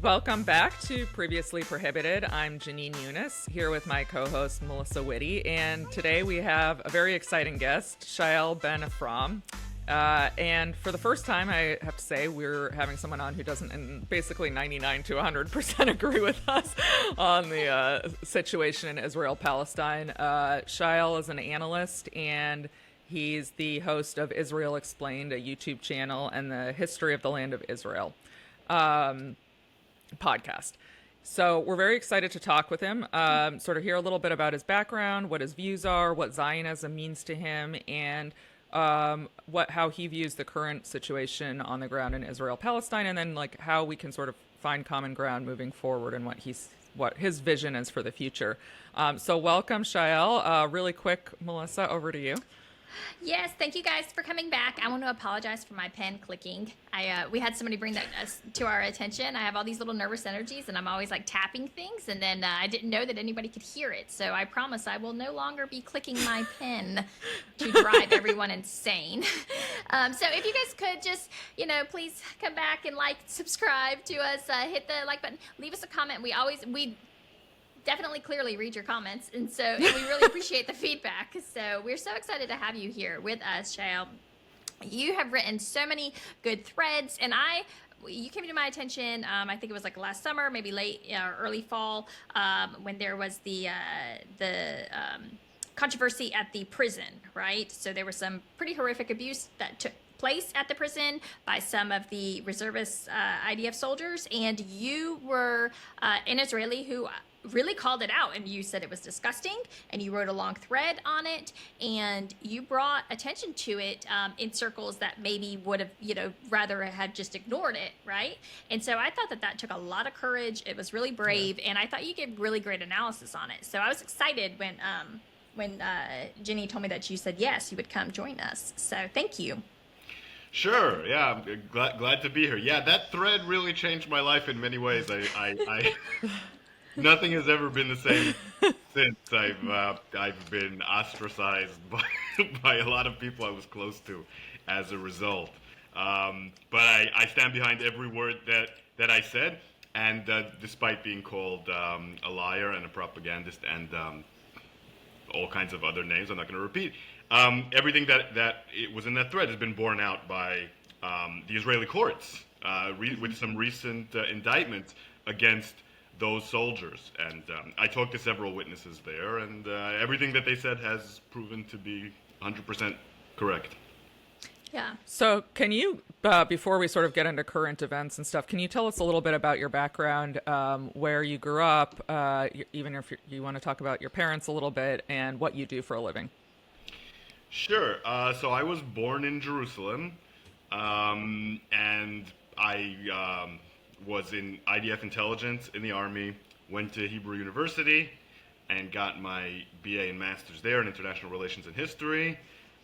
Welcome back to Previously Prohibited. I'm Jenin Eunice, here with my co-host Melissa Whitty, and today we have a very exciting guest, Shaiel Ben-Ephraim. And for the first time, I have to say, we're having someone on who doesn't, and basically 99 to 100% agree with us on the situation in Israel-Palestine. Shaiel is an analyst, and he's the host of Israel Explained, a YouTube channel, and the History of the Land of Israel podcast. So we're very excited to talk with him, sort of hear a little bit about his background, what his views are, what Zionism means to him, and how he views the current situation on the ground in Israel-Palestine, and then like how we can sort of find common ground moving forward and what his vision is for the future. So welcome, Shaiel. Really quick, Melissa, over to you. Yes, thank you guys for coming back. I want to apologize for my pen clicking. We had somebody bring that to our attention. I have all these little nervous energies, and I'm always like tapping things, and then I didn't know that anybody could hear it. So I promise I will no longer be clicking my pen to drive everyone insane. So if you guys could just, please come back and subscribe to us, hit the like button, leave us a comment. We definitely clearly read your comments, and we really appreciate the feedback. So we're so excited to have you here with us, Shaiel. You have written so many good threads, and you came to my attention, I think it was like last summer, maybe late or early fall, when there was the controversy at the prison, right? So there was some pretty horrific abuse that took place at the prison by some of the reservist IDF soldiers, and you were an Israeli who really called it out, and you said it was disgusting, and you wrote a long thread on it, and you brought attention to it in circles that maybe would have, rather had just ignored it, right? And so I thought that took a lot of courage. It was really brave, and I thought you gave really great analysis on it. So I was excited when Jenny told me that you said yes, you would come join us. So thank you. Sure. Yeah, I'm glad to be here. Yeah, that thread really changed my life in many ways. I Nothing has ever been the same since. I've been ostracized by a lot of people I was close to as a result. But I stand behind every word that I said, and despite being called a liar and a propagandist and all kinds of other names I'm not going to repeat, everything that it was in that thread has been borne out by the Israeli courts with some recent indictments against those soldiers, and I talked to several witnesses there, and everything that they said has proven to be 100% correct. Yeah. So can you, before we sort of get into current events and stuff, can you tell us a little bit about your background, where you grew up, even if you want to talk about your parents a little bit, and what you do for a living? Sure. So I was born in Jerusalem, and I was in IDF intelligence in the Army, went to Hebrew University, and got my BA and Master's there in International Relations and History.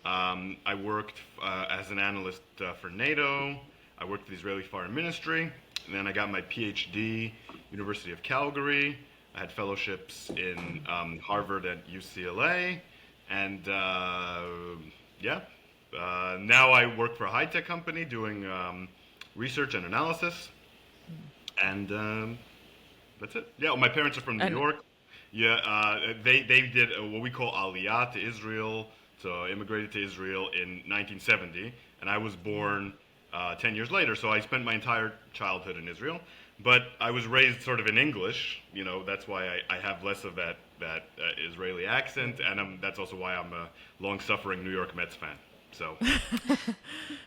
I worked as an analyst for NATO. I worked for the Israeli Foreign Ministry. And then I got my PhD, University of Calgary. I had fellowships in Harvard and UCLA. And now I work for a high-tech company doing research and analysis. And that's it. Yeah, well, my parents are from New York. Yeah, they did what we call Aliyah to Israel, so immigrated to Israel in 1970, and I was born 10 years later, so I spent my entire childhood in Israel. But I was raised sort of in English, that's why I have less of that Israeli accent, and that's also why I'm a long-suffering New York Mets fan. So,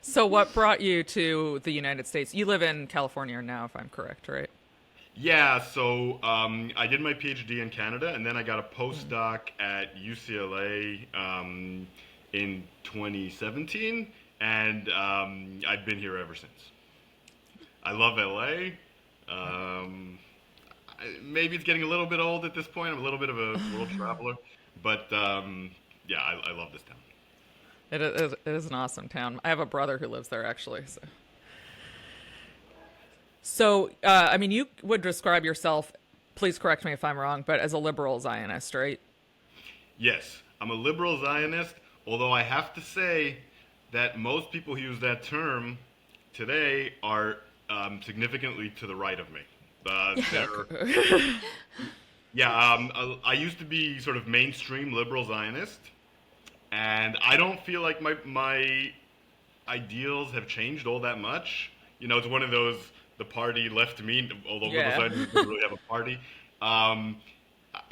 So what brought you to the United States? You live in California now, if I'm correct, right? Yeah, so I did my PhD in Canada, and then I got a postdoc at UCLA in 2017, and I've been here ever since. I love LA. Maybe it's getting a little bit old at this point. I'm a little bit of a world traveler, but yeah, I love this town. It is an awesome town. I have a brother who lives there, actually. So, I mean, you would describe yourself, please correct me if I'm wrong, but as a liberal Zionist, right? Yes, I'm a liberal Zionist, although I have to say that most people who use that term today are significantly to the right of me. They're Yeah, I used to be sort of mainstream liberal Zionist, and I don't feel like my ideals have changed all that much. You know, it's one of those, the party left me, although liberal Zionists don't really have a party. Um,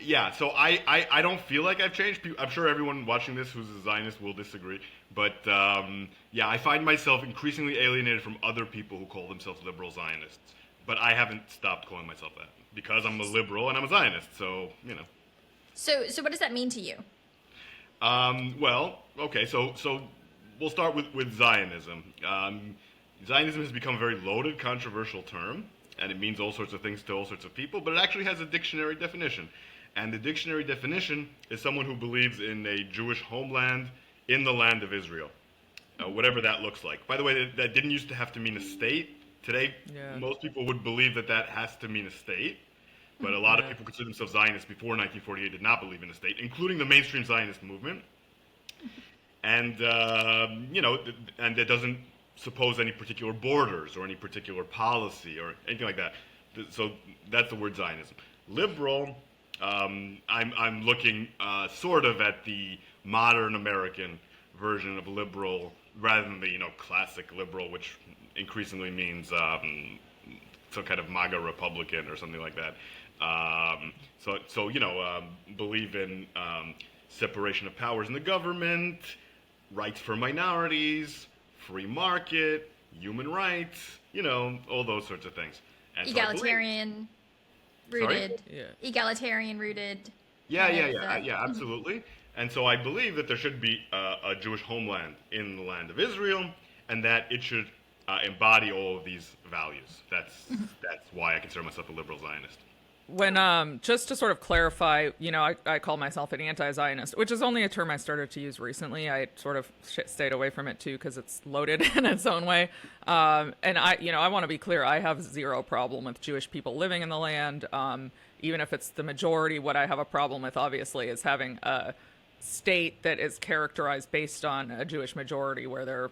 yeah, so I don't feel like I've changed. I'm sure everyone watching this who's a Zionist will disagree, but yeah, I find myself increasingly alienated from other people who call themselves liberal Zionists. But I haven't stopped calling myself that because I'm a liberal and I'm a Zionist. So you know. So what does that mean to you? Well, okay, so we'll start with Zionism. Zionism has become a very loaded, controversial term, and it means all sorts of things to all sorts of people. But it actually has a dictionary definition, and the dictionary definition is someone who believes in a Jewish homeland in the land of Israel, whatever that looks like. By the way, that didn't used to have to mean a state. Today, most people would believe that has to mean a state, but a lot of people consider themselves Zionists before 1948 did not believe in a state, including the mainstream Zionist movement. And, you know, and it doesn't suppose any particular borders or any particular policy or anything like that. So that's the word Zionism. Liberal, I'm looking sort of at the modern American version of liberal rather than the, you know, classic liberal, which increasingly means some kind of MAGA Republican or something like that. So you know, believe in separation of powers in the government, rights for minorities, free market, human rights, you know, all those sorts of things. And Egalitarian rooted. Egalitarian rooted. Yeah, absolutely. And so I believe that there should be a Jewish homeland in the land of Israel, and that it should embody all of these values. That's why I consider myself a liberal Zionist. When just to sort of clarify, you know, I call myself an anti-Zionist, which is only a term I started to use recently. I sort of stayed away from it too because it's loaded in its own way. And I want to be clear. I have zero problem with Jewish people living in the land, even if it's the majority. What I have a problem with, obviously, is having a state that is characterized based on a Jewish majority, where there,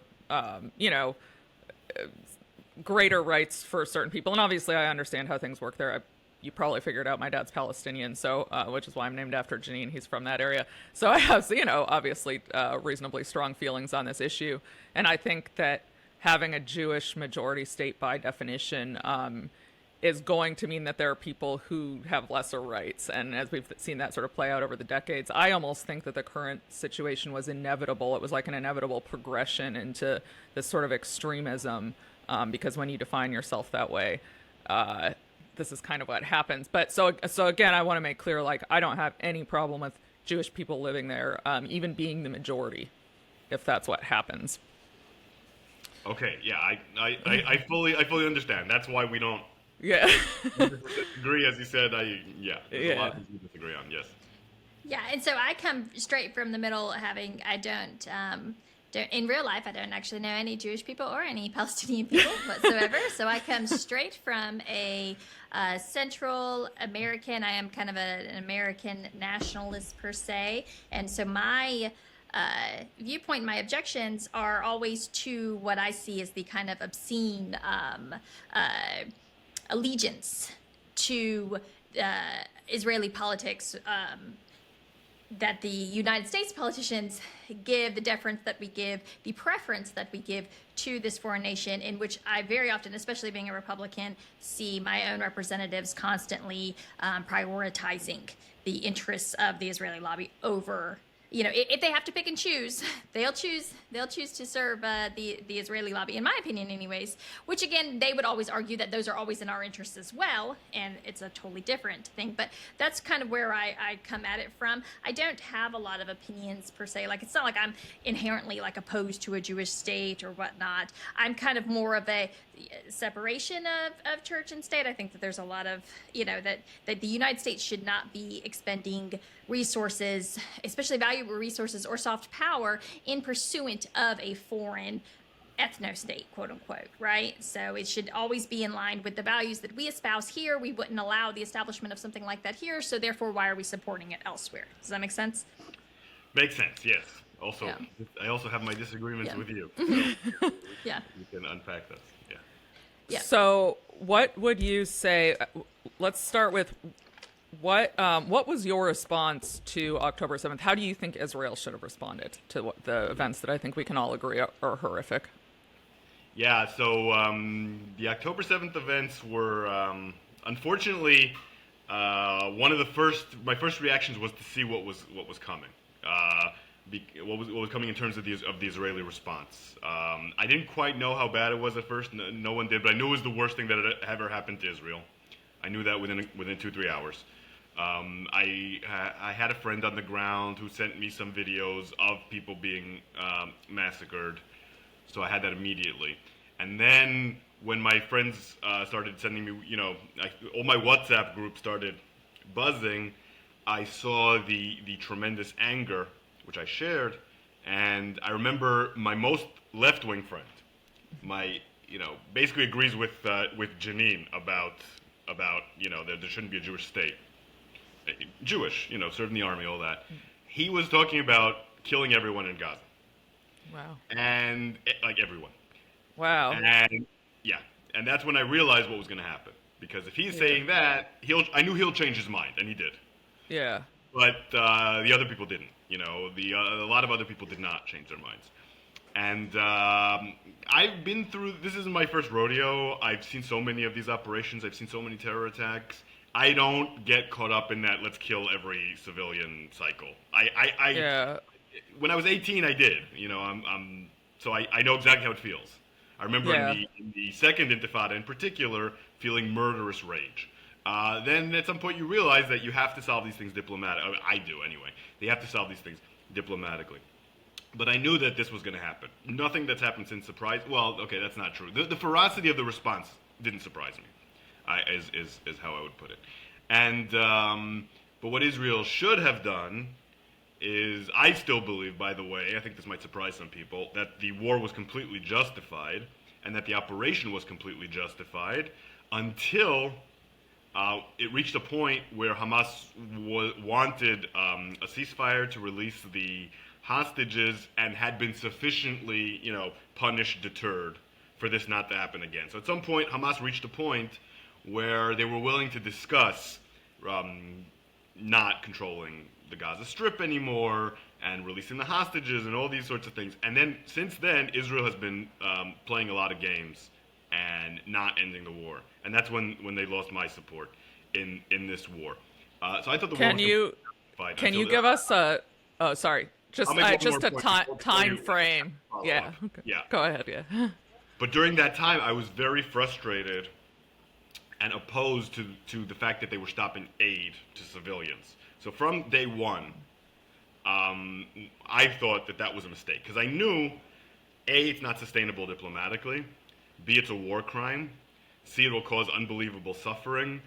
greater rights for certain people. And obviously, I understand how things work there. You probably figured out my dad's Palestinian, so which is why I'm named after Jenin. He's from that area. So I have, obviously reasonably strong feelings on this issue. And I think that having a Jewish majority state by definition is going to mean that there are people who have lesser rights. And as we've seen that sort of play out over the decades, I almost think that the current situation was inevitable. It was like an inevitable progression into this sort of extremism, because when you define yourself that way, this is kind of what happens. But so again, I want to make clear, like, I don't have any problem with Jewish people living there, even being the majority, if that's what happens. Okay, yeah, I fully understand. That's why we don't disagree, as you said. There's a lot of things we disagree on. Yes. Yeah, and so I come straight from the middle, I don't in real life, I don't actually know any Jewish people or any Palestinian people whatsoever. So I come straight from a Central American. I am kind of an American nationalist per se. And so my viewpoint, my objections are always to what I see as the kind of obscene allegiance to Israeli politics that the United States politicians give, the deference that we give, the preference that we give to this foreign nation, in which I very often, especially being a Republican, see my own representatives constantly prioritizing the interests of the Israeli lobby over, if they have to pick and choose, they'll choose to serve the Israeli lobby, in my opinion anyways, which again, they would always argue that those are always in our interests as well, and it's a totally different thing. But that's kind of where I come at it from. I don't have a lot of opinions per se. Like, it's not like I'm inherently like opposed to a Jewish state or whatnot. I'm kind of more of a separation of church and state. I think that there's a lot of, that the United States should not be expending resources, especially valuable resources or soft power, in pursuant of a foreign ethno-state, quote unquote, right? So it should always be in line with the values that we espouse here. We wouldn't allow the establishment of something like that here, so therefore why are we supporting it elsewhere? Does that make sense? Makes sense, yes. Also, I also have my disagreements with you. So Yeah. we can unpack this. Yeah. Yeah. So what would you say? Let's start with what was your response to October 7th? How do you think Israel should have responded to the events that I think we can all agree are horrific? Yeah, so the October 7th events were, unfortunately, one of my first reactions was to see what was coming. What was coming in terms of the Israeli response. I didn't quite know how bad it was at first. No one did, but I knew it was the worst thing that had ever happened to Israel. I knew that within 2-3 hours. I had a friend on the ground who sent me some videos of people being massacred, so I had that immediately. And then when my friends started sending me, all my WhatsApp groups started buzzing, I saw the tremendous anger, which I shared, and I remember my most left-wing friend, basically agrees with Jenin about there shouldn't be a Jewish state. Jewish, served in the army, all that. He was talking about killing everyone in Gaza. Wow. And everyone. Wow. And yeah, and that's when I realized what was going to happen. Because if he's saying that, I knew he'll change his mind, and he did. Yeah. But the other people didn't. A lot of other people did not change their minds. And I've been through. This isn't my first rodeo. I've seen so many of these operations. I've seen so many terror attacks. I don't get caught up in that. Let's kill every civilian cycle. When I was 18, I did. So I know exactly how it feels. I remember in the second Intifada, in particular, feeling murderous rage. Then at some point you realize that you have to solve these things diplomatically. I do anyway. They have to solve these things diplomatically. But I knew that this was going to happen. Nothing that's happened since surprised. Well, okay, that's not true. The ferocity of the response didn't surprise me. Is how I would put it. And but what Israel should have done is, I still believe, by the way, I think this might surprise some people, that the war was completely justified and that the operation was completely justified until it reached a point where Hamas wanted a ceasefire to release the hostages and had been sufficiently, punished, deterred for this not to happen again. So at some point, Hamas reached a point where they were willing to discuss not controlling the Gaza Strip anymore and releasing the hostages and all these sorts of things. And then, since then, Israel has been playing a lot of games and not ending the war. And that's when they lost my support in this war. So I thought the war was Can you give us a... Oh, sorry. Just a time frame. Yeah. Okay. Yeah. Go ahead, yeah. But during that time, I was very frustrated and opposed to the fact that they were stopping aid to civilians. So from day one, I thought that was a mistake. Because I knew, A, it's not sustainable diplomatically. B, it's a war crime. C, it will cause unbelievable suffering.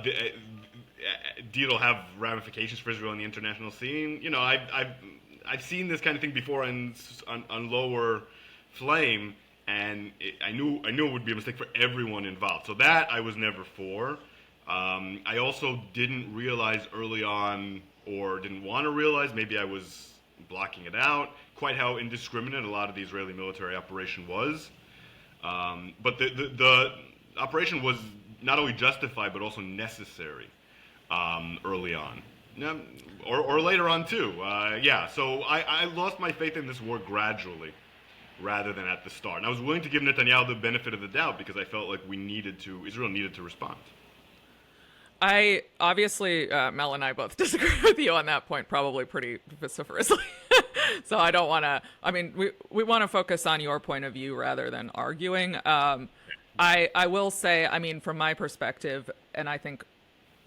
D, it'll have ramifications for Israel in the international scene. I've seen this kind of thing before on lower flame. And I knew it would be a mistake for everyone involved. So that I was never for. I also didn't realize early on, or didn't want to realize, maybe I was blocking it out, quite how indiscriminate a lot of the Israeli military operation was. But the operation was not only justified, but also necessary early on. Or later on, too. So I lost my faith in this war gradually, rather than at the start. And I was willing to give Netanyahu the benefit of the doubt because I felt like Israel needed to respond. I obviously, Mel and I both disagree with you on that point, probably pretty vociferously. So I don't want to, we want to focus on your point of view rather than arguing. I will say, from my perspective, and I think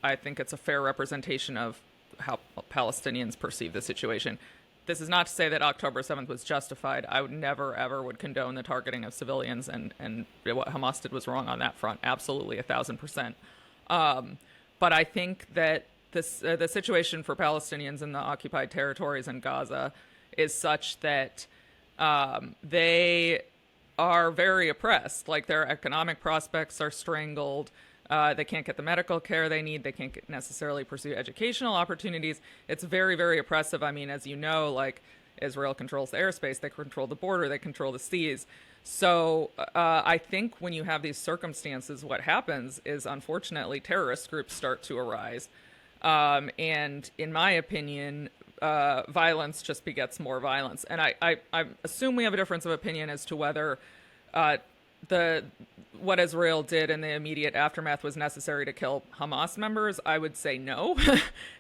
it's a fair representation of how Palestinians perceive the situation. This is not to say that October 7th was justified. I would never, ever would condone the targeting of civilians, and what Hamas did was wrong on that front. Absolutely, 1,000%. But I think that the situation for Palestinians in the occupied territories in Gaza is such that they are very oppressed. Like, their economic prospects are strangled. They can't get the medical care they need. They can't necessarily pursue educational opportunities. It's very, very oppressive. As you know, Israel controls the airspace, they control the border, they control the seas. So I think when you have these circumstances, what happens is, unfortunately, terrorist groups start to arise. And in my opinion, violence just begets more violence. And I assume we have a difference of opinion as to whether what Israel did in the immediate aftermath was necessary to kill Hamas members. I would say no.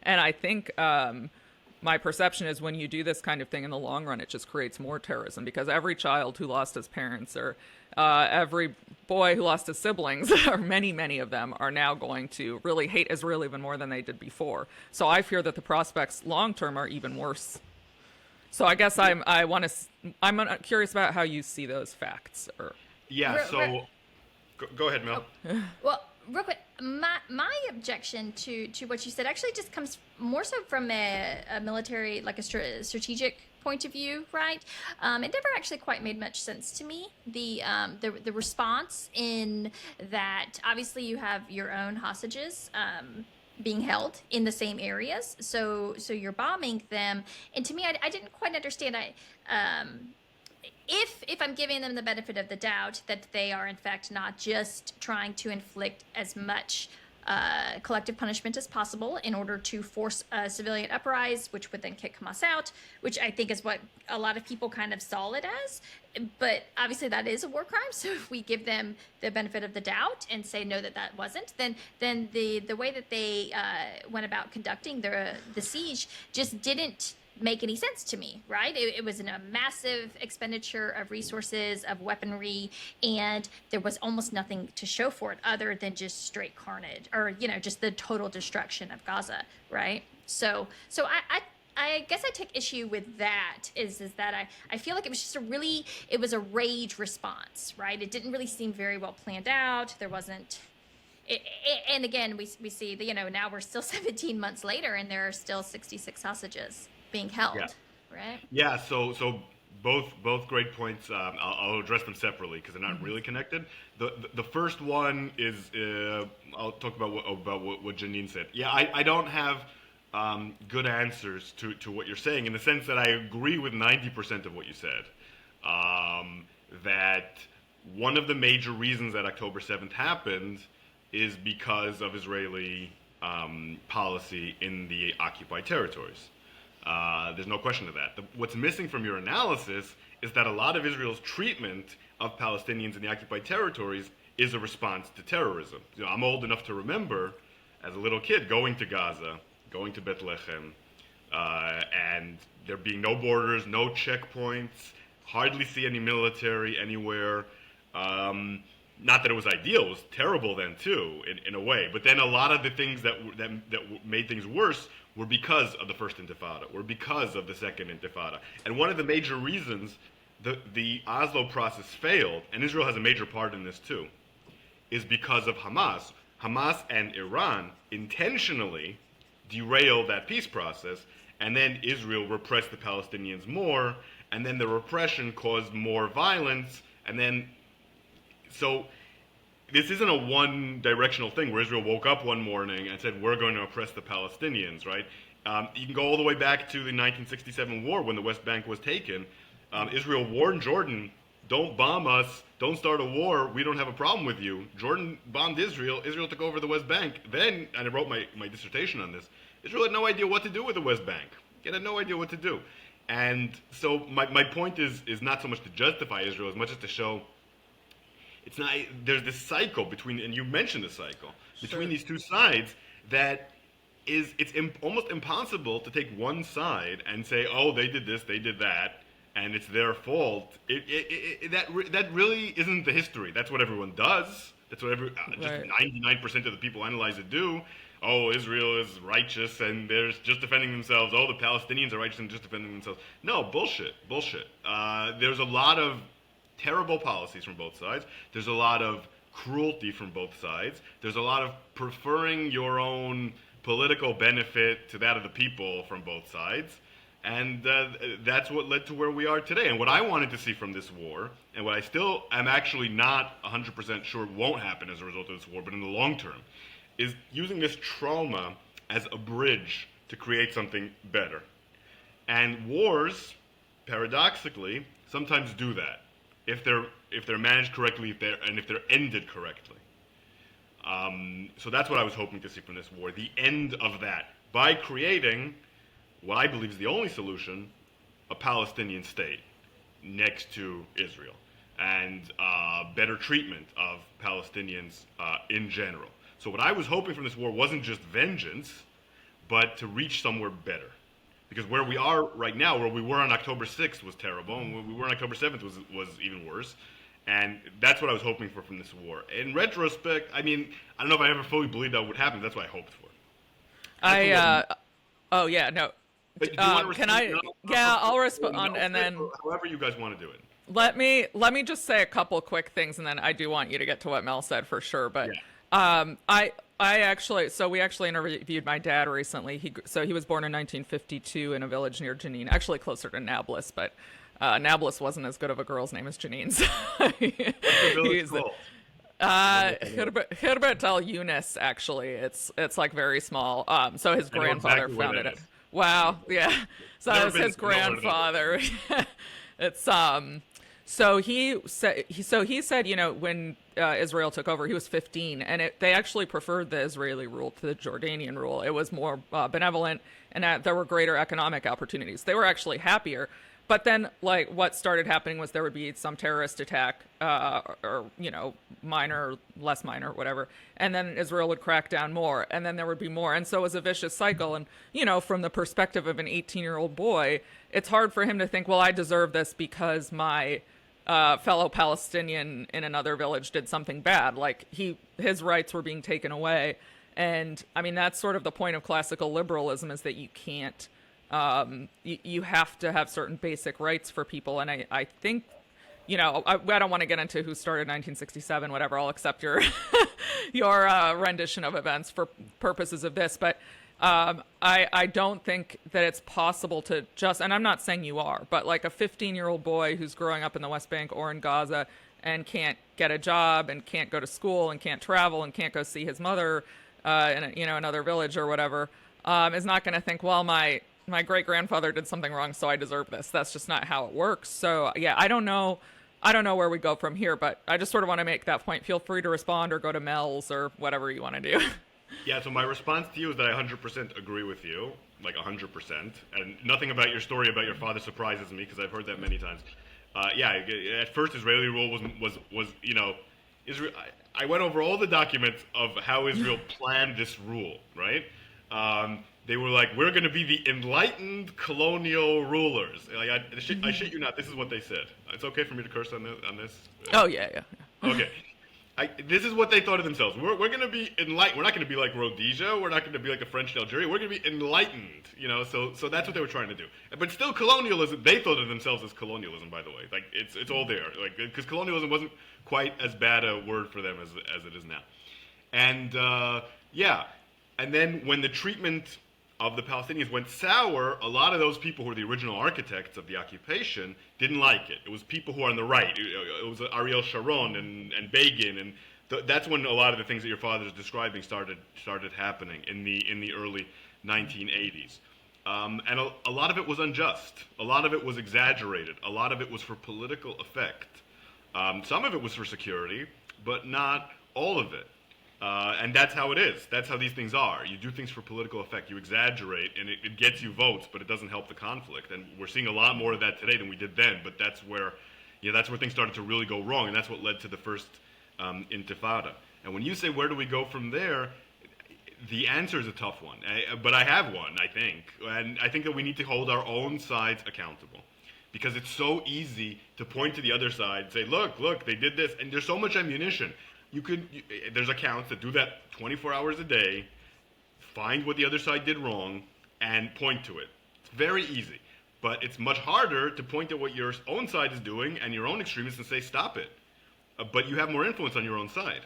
And I think my perception is when you do this kind of thing in the long run, it just creates more terrorism, because every child who lost his parents, or every boy who lost his siblings, or many of them, are now going to really hate Israel even more than they did before. So I fear that the prospects long term are even worse. So I guess I'm curious about how you see those facts. Go ahead, Mel. Well, real quick, my objection to what you said actually just comes more so from a military, like a strategic point of view, right? It never actually quite made much sense to me. The response in that, obviously you have your own hostages being held in the same areas, so you're bombing them, and to me, I didn't quite understand. If I'm giving them the benefit of the doubt that they are in fact not just trying to inflict as much collective punishment as possible in order to force a civilian uprising, which would then kick Hamas out, which I think is what a lot of people kind of saw it as. But obviously that is a war crime. So if we give them the benefit of the doubt and say no, that wasn't, then the way that they went about conducting the siege just didn't make any sense to me, right? It was a massive expenditure of resources, of weaponry, and there was almost nothing to show for it other than just straight carnage, or just the total destruction of Gaza, right? So I guess I take issue with that, is that I feel like it was just it was a rage response, right? It didn't really seem very well planned out. There wasn't. And again, we see that, now we're still 17 months later, and there are still 66 hostages being held, right? Yeah. So both great points. I'll address them separately because they're not really connected. The first one is I'll talk about what Jenin said. Yeah, I don't have good answers to what you're saying, in the sense that I agree with 90% of what you said. That one of the major reasons that October 7th happened is because of Israeli policy in the occupied territories. There's no question of that. What's missing from your analysis is that a lot of Israel's treatment of Palestinians in the occupied territories is a response to terrorism. I'm old enough to remember, as a little kid, going to Gaza, going to Bethlehem, and there being no borders, no checkpoints, hardly see any military anywhere. Not that it was ideal; it was terrible then too, in a way. But then a lot of the things that made things worse were because of the first Intifada, were because of the second Intifada. And one of the major reasons the Oslo process failed, and Israel has a major part in this too, is because of Hamas. Hamas and Iran intentionally derailed that peace process, and then Israel repressed the Palestinians more, and then the repression caused more violence, and then so this isn't a one-directional thing where Israel woke up one morning and said, we're going to oppress the Palestinians, right? You can go all the way back to the 1967 war when the West Bank was taken. Israel warned Jordan, don't bomb us, don't start a war, we don't have a problem with you. Jordan bombed Israel, Israel took over the West Bank. Then, and I wrote my dissertation on this, Israel had no idea what to do with the West Bank. It had no idea what to do. And so my point is not so much to justify Israel as much as to show it's not. There's this cycle between, and you mentioned the cycle between these two sides that it's almost impossible to take one side and say, oh, they did this, they did that, and it's their fault. That really isn't the history. That's what everyone does. That's what just 99% of the people analyze it do. Oh, Israel is righteous and they're just defending themselves. Oh, the Palestinians are righteous and just defending themselves. No, bullshit. There's a lot of terrible policies from both sides. There's a lot of cruelty from both sides. There's a lot of preferring your own political benefit to that of the people from both sides. And that's what led to where we are today. And what I wanted to see from this war, and what I still am actually not 100% sure won't happen as a result of this war, but in the long term, is using this trauma as a bridge to create something better. And wars paradoxically, sometimes do that if they're managed correctly, if they're ended correctly. So that's what I was hoping to see from this war, the end of that, by creating what I believe is the only solution, a Palestinian state next to Israel, and better treatment of Palestinians in general. So what I was hoping from this war wasn't just vengeance, but to reach somewhere better. Because where we are right now, where we were on October 6th was terrible, and where we were on October 7th was even worse. And that's what I was hoping for from this war. In retrospect, I mean, I don't know if I ever fully believed that would happen. That's what I hoped for. Oh yeah, no. But do you want to Can I? Yeah, I'll respond, and then however you guys want to do it. let me just say a couple quick things, and then I do want you to get to what Mel said for sure. But I actually, so we actually interviewed my dad recently. He was born in 1952 in a village near Jenin, actually closer to Nablus, but Nablus wasn't as good of a girl's name as Jenin. So Hirbet El Yunus, actually. It's like very small. So his grandfather founded it. Wow, yeah. So it was his grandfather. It's So he said, you know, when Israel took over, he was 15, and they actually preferred the Israeli rule to the Jordanian rule. It was more benevolent, and there were greater economic opportunities. They were actually happier. But then, like, what started happening was there would be some terrorist attack, or, you know, minor, less minor, whatever. And then Israel would crack down more, and then there would be more. And so it was a vicious cycle. And, you know, from the perspective of an 18-year-old boy, it's hard for him to think, well, I deserve this because my fellow Palestinian in another village did something bad. Like, his rights were being taken away. And, I mean, that's sort of the point of classical liberalism, is that you can't, you have to have certain basic rights for people. And I think, you know, I don't want to get into who started 1967, whatever. I'll accept your your rendition of events for purposes of this. But I don't think that it's possible to just, and I'm not saying you are, but like a 15-year-old boy who's growing up in the West Bank or in Gaza and can't get a job and can't go to school and can't travel and can't go see his mother in another village or whatever, is not going to think, well, my great-grandfather did something wrong, so I deserve this. That's just not how it works. So, yeah, I don't know where we go from here, but I just sort of want to make that point. Feel free to respond or go to Mel's or whatever you want to do. Yeah, so my response to you is that I 100% agree with you, like 100%. And nothing about your story about your father surprises me, because I've heard that many times. At first Israeli rule was you know, Israel. I went over all the documents of how Israel planned this rule, right? They were like, we're going to be the enlightened colonial rulers. Like, I shit you not, this is what they said. It's okay for me to curse on this? Oh, yeah. Okay. This is what they thought of themselves. We're going to be enlightened. We're not going to be like Rhodesia. We're not going to be like the French in Algeria. We're going to be enlightened, you know. So that's what they were trying to do. But still, colonialism. They thought of themselves as colonialism, by the way. Like, it's all there. Like, because colonialism wasn't quite as bad a word for them as it is now. And and then when the treatment of the Palestinians went sour, a lot of those people who were the original architects of the occupation didn't like it. It was people who are on the right. It was Ariel Sharon and Begin, and that's when a lot of the things that your father is describing started happening in the early 1980s. And a lot of it was unjust. A lot of it was exaggerated. A lot of it was for political effect. Some of it was for security, but not all of it. And that's how it is. That's how these things are. You do things for political effect. You exaggerate, and it gets you votes, but it doesn't help the conflict. And we're seeing a lot more of that today than we did then. But that's where things started to really go wrong, and that's what led to the first Intifada. And when you say, where do we go from there, the answer is a tough one. But I have one, I think. And I think that we need to hold our own sides accountable. Because it's so easy to point to the other side and say, look, they did this. And there's so much ammunition. There's accounts that do that 24 hours a day, find what the other side did wrong, and point to it. It's very easy. But it's much harder to point at what your own side is doing and your own extremists and say, stop it. But you have more influence on your own side.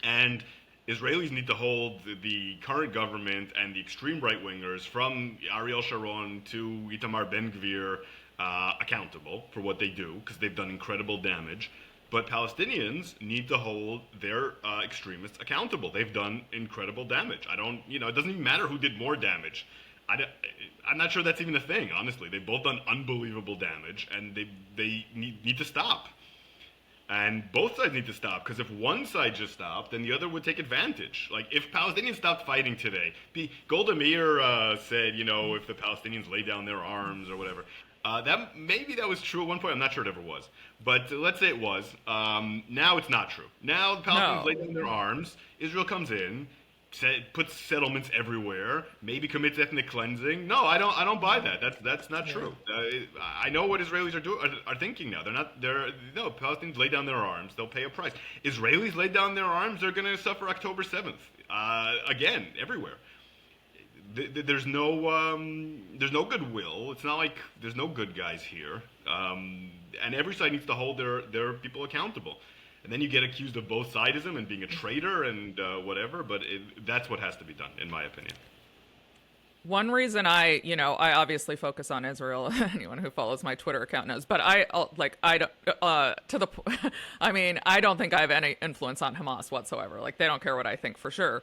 And Israelis need to hold the current government and the extreme right-wingers, from Ariel Sharon to Itamar Ben-Gvir, accountable for what they do, because they've done incredible damage. But Palestinians need to hold their extremists accountable. They've done incredible damage. It doesn't even matter who did more damage. I'm not sure that's even a thing, honestly. They've both done unbelievable damage, and they need to stop. And both sides need to stop, because if one side just stopped, then the other would take advantage. Like, if Palestinians stopped fighting today, Golda Meir said, if the Palestinians lay down their arms or whatever. Maybe that was true at one point. I'm not sure it ever was. But let's say it was. Now it's not true. Now the Palestinians lay down their arms. Israel comes in, puts settlements everywhere, maybe commits ethnic cleansing. No, I don't buy that. That's not true. I know what Israelis are thinking now. Palestinians lay down their arms, they'll pay a price. Israelis lay down their arms, they're going to suffer October 7th. Again, everywhere. There's no goodwill. It's not like there's no good guys here. And every side needs to hold their people accountable. And then you get accused of both sidism and being a traitor and whatever, but that's what has to be done, in my opinion. One reason I obviously focus on Israel. Anyone who follows my Twitter account knows, but I don't think I have any influence on Hamas whatsoever. Like, they don't care what I think, for sure.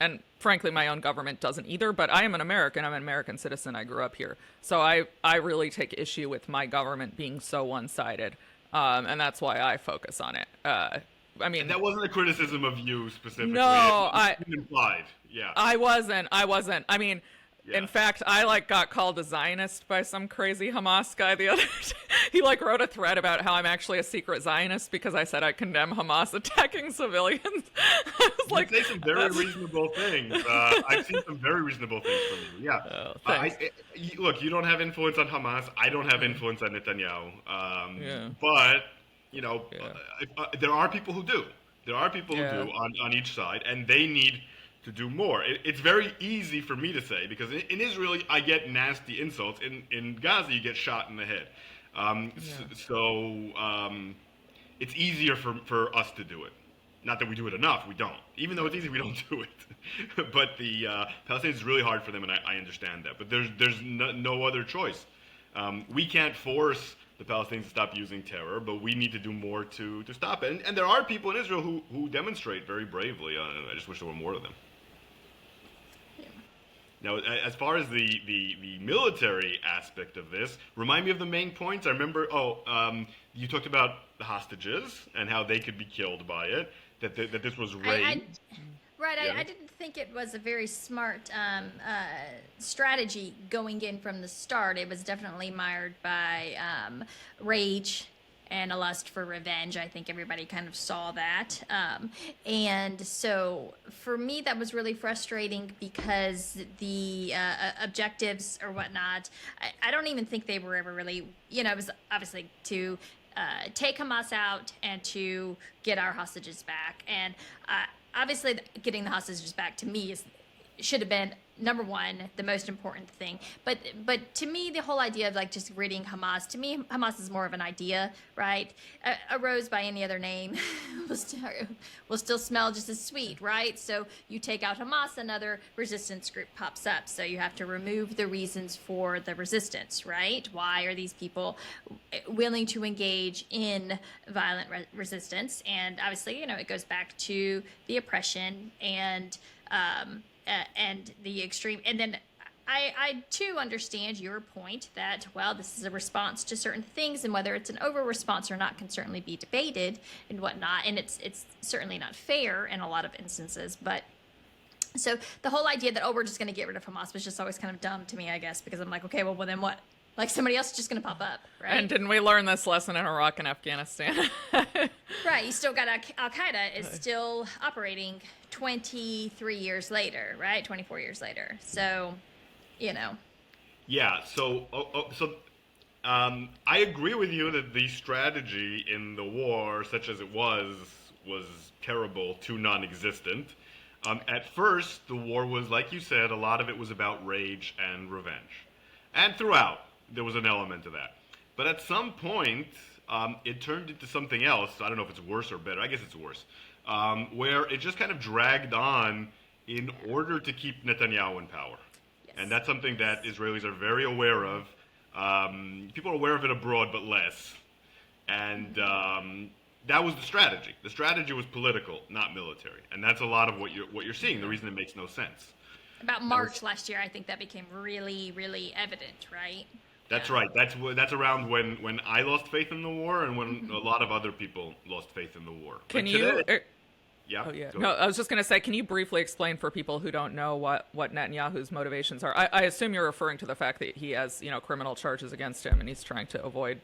And frankly, my own government doesn't either. But I am an American. I'm an American citizen. I grew up here, so I really take issue with my government being so one-sided. And that's why I focus on it. And that wasn't a criticism of you specifically. No, it implied. Yeah. I wasn't. I mean, yeah. In fact, I got called a Zionist by some crazy Hamas guy the other day. He wrote a thread about how I'm actually a secret Zionist because I said I condemn Hamas attacking civilians. I was you say some very reasonable things. I've seen some very reasonable things from you. Yeah. Look, you don't have influence on Hamas. I don't have influence on Netanyahu. But there are people who do. There are people who do on each side, and they need to do more. It's very easy for me to say, because in Israel I get nasty insults. In Gaza you get shot in the head. It's easier for us to do it. Not that we do it enough, we don't. Even though it's easy, we don't do it. But the Palestinians, is really hard for them, and I understand that. But there's no other choice. We can't force the Palestinians to stop using terror, but we need to do more to stop it. And there are people in Israel who demonstrate very bravely. I just wish there were more of them. Now, as far as the military aspect of this, remind me of the main points. I remember, you talked about the hostages and how they could be killed by it, that this was raid. I didn't think it was a very smart strategy going in from the start. It was definitely mired by rage and a lust for revenge. I think everybody kind of saw that. And so for me, that was really frustrating because the objectives or whatnot, I don't even think they were ever really, it was obviously to take Hamas out and to get our hostages back. And obviously getting the hostages back to me should have been number one, the most important thing. But to me, the whole idea of just ridding Hamas, to me, Hamas is more of an idea, right? A rose by any other name will still smell just as sweet, right? So you take out Hamas, another resistance group pops up. So you have to remove the reasons for the resistance, right? Why are these people willing to engage in violent resistance? And obviously, it goes back to the oppression and the extreme. And then I too understand your point that, well, this is a response to certain things, and whether it's an over response or not can certainly be debated and whatnot. And it's certainly not fair in a lot of instances. But so the whole idea that, we're just going to get rid of Hamas was just always kind of dumb to me, I guess, because I'm like, okay, well then what? Somebody else is just going to pop up, right? And didn't we learn this lesson in Iraq and Afghanistan? Right. You still got Al-Qaeda is still operating 23 years later, right? 24 years later. So, Yeah. So I agree with you that the strategy in the war, such as it was terrible to non-existent. At first, the war was, like you said, a lot of it was about rage and revenge. And throughout, there was an element of that. But at some point, it turned into something else. I don't know if it's worse or better. I guess it's worse. Where it just kind of dragged on in order to keep Netanyahu in power. Yes. And that's something that Israelis are very aware of. People are aware of it abroad, but less. And that was the strategy. The strategy was political, not military. And that's a lot of what you're seeing, the reason it makes no sense. About March last year, I think that became really, really evident, right? That's right. That's around when I lost faith in the war and when a lot of other people lost faith in the war. Can But you? today, yeah. Oh yeah. Go No, ahead. I was just going to say, can you briefly explain for people who don't know what Netanyahu's motivations are? I assume you're referring to the fact that he has, criminal charges against him, and he's trying to avoid.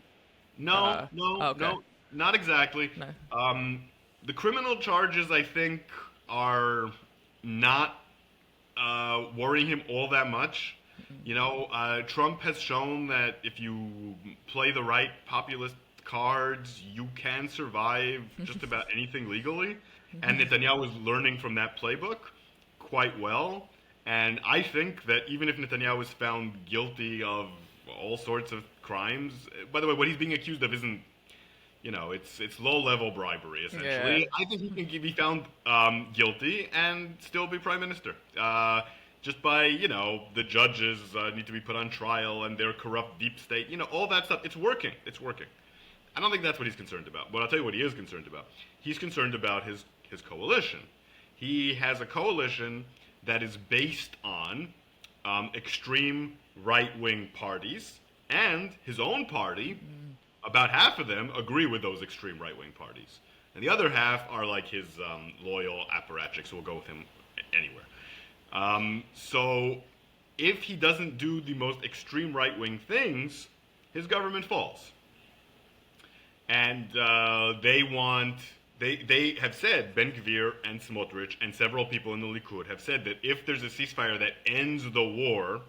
No, no, Okay. no, not exactly. No. The criminal charges, I think, are not worrying him all that much. Trump has shown that if you play the right populist cards, you can survive just about anything legally. And Netanyahu is learning from that playbook quite well. And I think that even if Netanyahu is found guilty of all sorts of crimes, by the way, what he's being accused of isn't, it's low-level bribery, essentially. Yeah. I think he can be found guilty and still be prime minister. Just by, the judges need to be put on trial and their corrupt deep state, all that stuff. It's working. It's working. I don't think that's what he's concerned about. But I'll tell you what he is concerned about. He's concerned about his coalition. He has a coalition that is based on extreme right-wing parties, and his own party, about half of them agree with those extreme right-wing parties. And the other half are like his loyal apparatchiks who will go with him anywhere. So if he doesn't do the most extreme right-wing things, his government falls. And they have said, Ben-Gvir and Smotrich and several people in the Likud have said that if there's a ceasefire that ends the war,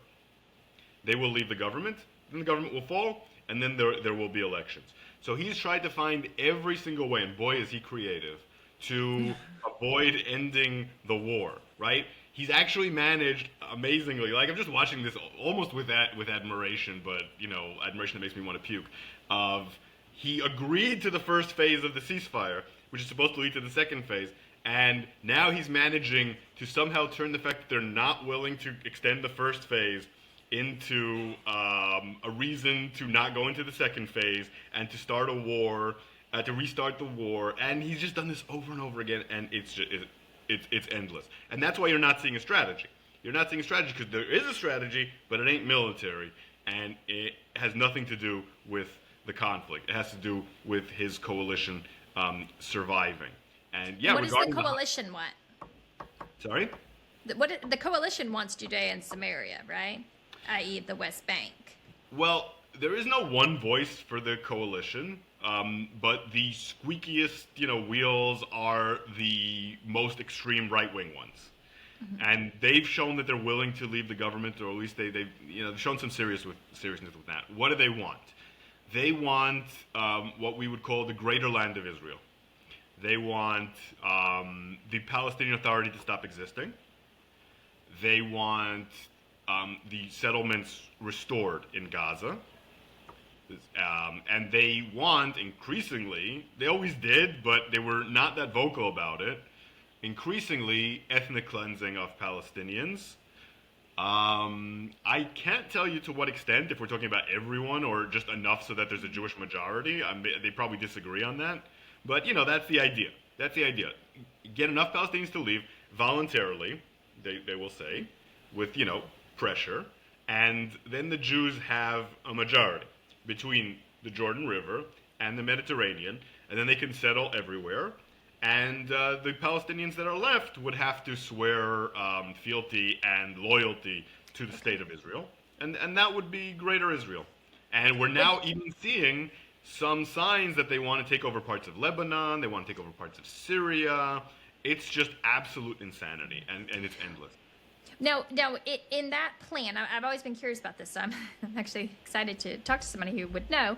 they will leave the government, then the government will fall, and then there will be elections. So he's tried to find every single way, and boy is he creative, to avoid ending the war, right? He's actually managed amazingly. Like, I'm just watching this almost with admiration, but admiration that makes me want to puke. He agreed to the first phase of the ceasefire, which is supposed to lead to the second phase, and now he's managing to somehow turn the fact that they're not willing to extend the first phase into a reason to not go into the second phase and to start a war, to restart the war. And he's just done this over and over again, and it's endless. And that's why you're not seeing a strategy. You're not seeing a strategy because there is a strategy, but it ain't military, and it has nothing to do with the conflict. It has to do with his coalition surviving. And yeah, what does the coalition want? Sorry? The coalition wants Judea and Samaria, right? I.e. the West Bank. Well, there is no one voice for the coalition, but the squeakiest, wheels are the most extreme right-wing ones. Mm-hmm. And they've shown that they're willing to leave the government, or at least they've shown some seriousness with that. What do they want? They want what we would call the Greater Land of Israel. They want the Palestinian Authority to stop existing. They want the settlements restored in Gaza. And they want, increasingly, they always did, but they were not that vocal about it, increasingly ethnic cleansing of Palestinians. I can't tell you to what extent, if we're talking about everyone or just enough so that there's a Jewish majority. They probably disagree on that. But, that's the idea. That's the idea. Get enough Palestinians to leave voluntarily, they will say, with, pressure. And then the Jews have a majority between the Jordan River and the Mediterranean. And then they can settle everywhere. And the Palestinians that are left would have to swear fealty and loyalty to the state of Israel. And that would be Greater Israel. And we're now even seeing some signs that they want to take over parts of Lebanon. They want to take over parts of Syria. It's just absolute insanity, and it's endless. Now, in that plan, I've always been curious about this, so I'm actually excited to talk to somebody who would know.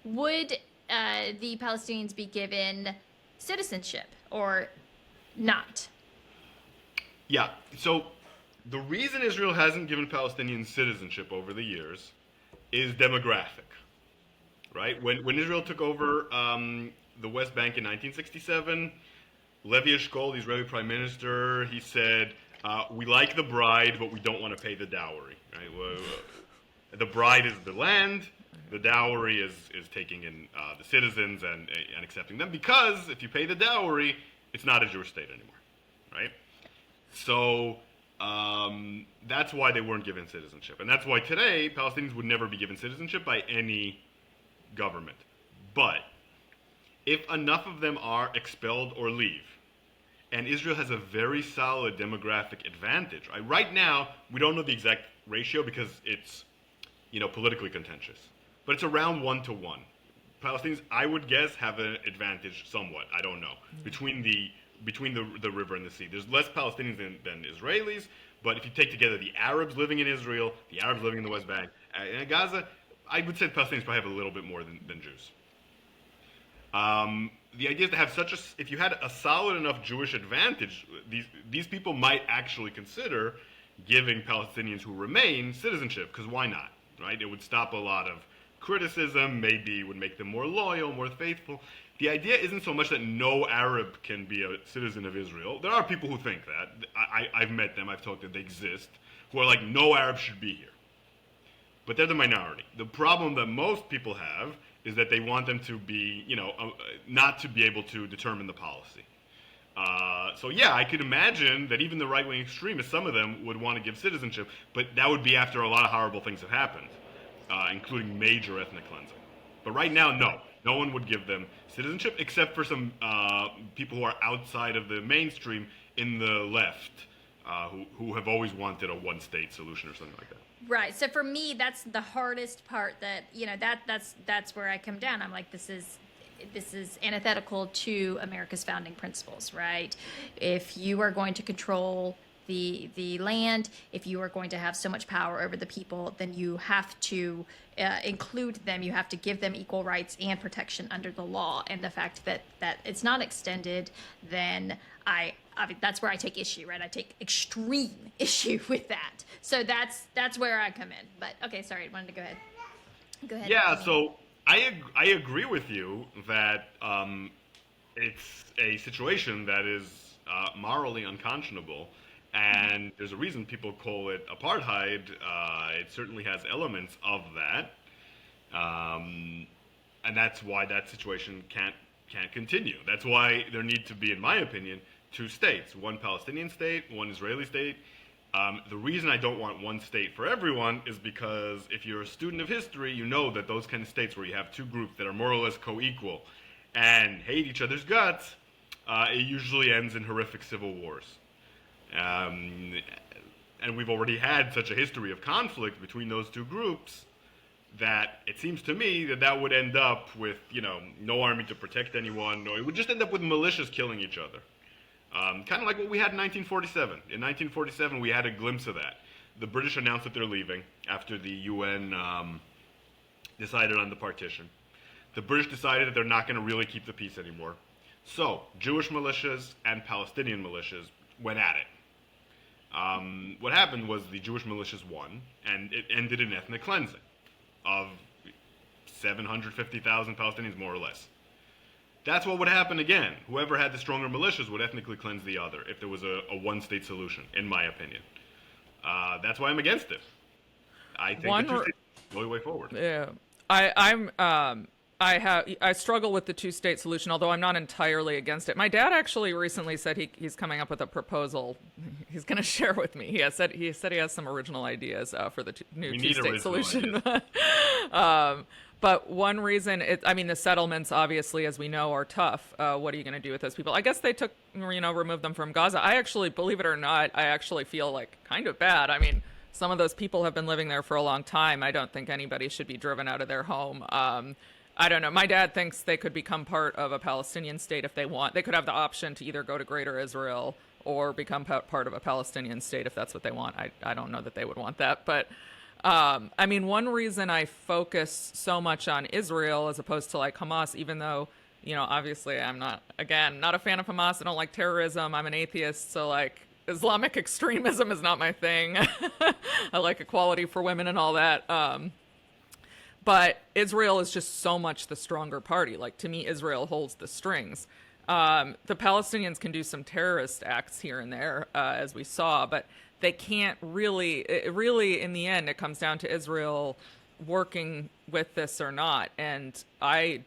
Would the Palestinians be given citizenship or not? Yeah, so the reason Israel hasn't given Palestinians citizenship over the years is demographic, right? When Israel took over the West Bank in 1967, Levi Eshkol, the Israeli prime minister, he said, we like the bride, but we don't want to pay the dowry, right? The bride is the land. The dowry is taking in the citizens and accepting them, because if you pay the dowry, it's not a Jewish state anymore, right? So That's why they weren't given citizenship. And that's why today Palestinians would never be given citizenship by any government. But if enough of them are expelled or leave, and Israel has a very solid demographic advantage. Right now, we don't know the exact ratio because it's, politically contentious. But it's around 1-to-1. Palestinians, I would guess, have an advantage somewhat. I don't know. Between the river and the sea. There's less Palestinians than Israelis, but if you take together the Arabs living in Israel, the Arabs living in the West Bank, and Gaza, I would say Palestinians probably have a little bit more than Jews. The idea is to have if you had a solid enough Jewish advantage, these people might actually consider giving Palestinians who remain citizenship, because why not, right? It would stop a lot of criticism, maybe it would make them more loyal, more faithful. The idea isn't so much that no Arab can be a citizen of Israel. There are people who think that. I've met them, I've talked to them, they exist, who are like, no Arab should be here. But they're the minority. The problem that most people have is that they want them to be, not to be able to determine the policy. So yeah, I could imagine that even the right-wing extremists, some of them would want to give citizenship, but that would be after a lot of horrible things have happened, including major ethnic cleansing. But right now, no one would give them citizenship, except for some people who are outside of the mainstream in the left, who have always wanted a one-state solution or something like that. Right. So for me, that's the hardest part. That's where I come down. I'm like, this is antithetical to America's founding principles, right? If you are going to control the land, if you are going to have so much power over the people, then you have to include them. You have to give them equal rights and protection under the law. And the fact that it's not extended, then I mean, that's where I take issue, right? I take extreme issue with that. So that's where I come in. But okay, sorry, I wanted to go ahead. Go ahead. Yeah, so I agree with you that it's a situation that is morally unconscionable, and there's a reason people call it apartheid. It certainly has elements of that, and that's why that situation can't continue. That's why there need to be, in my opinion, two states: one Palestinian state, one Israeli state. The reason I don't want one state for everyone is because if you're a student of history, you know that those kind of states where you have two groups that are more or less co-equal and hate each other's guts, it usually ends in horrific civil wars. And we've already had such a history of conflict between those two groups that it seems to me that would end up with, no army to protect anyone, or it would just end up with militias killing each other. Kind of like what we had in 1947. In 1947, we had a glimpse of that. The British announced that they're leaving after the UN decided on the partition. The British decided that they're not going to really keep the peace anymore. So, Jewish militias and Palestinian militias went at it. What happened was the Jewish militias won, and it ended in ethnic cleansing of 750,000 Palestinians, more or less. That's what would happen again. Whoever had the stronger militias would ethnically cleanse the other if there was a one-state solution, in my opinion. That's why I'm against it. I think the two-state is the only way forward. Yeah, I struggle with the two-state solution, although I'm not entirely against it. My dad actually recently said he's coming up with a proposal he's going to share with me. He said he has some original ideas for the new two-state solution. But one reason, the settlements, obviously, as we know, are tough. What are you going to do with those people? I guess they removed them from Gaza. I actually, believe it or not, I actually feel like kind of bad. I mean, some of those people have been living there for a long time. I don't think anybody should be driven out of their home. I don't know. My dad thinks they could become part of a Palestinian state if they want. They could have the option to either go to Greater Israel or become part of a Palestinian state if that's what they want. I don't know that they would want that, but... one reason I focus so much on Israel as opposed to like Hamas, even though, obviously I'm not a fan of Hamas. I don't like terrorism. I'm an atheist. So like Islamic extremism is not my thing. I like equality for women and all that. But Israel is just so much the stronger party. Like to me, Israel holds the strings. The Palestinians can do some terrorist acts here and there, as we saw, but they can't really, in the end, it comes down to Israel working with this or not. And I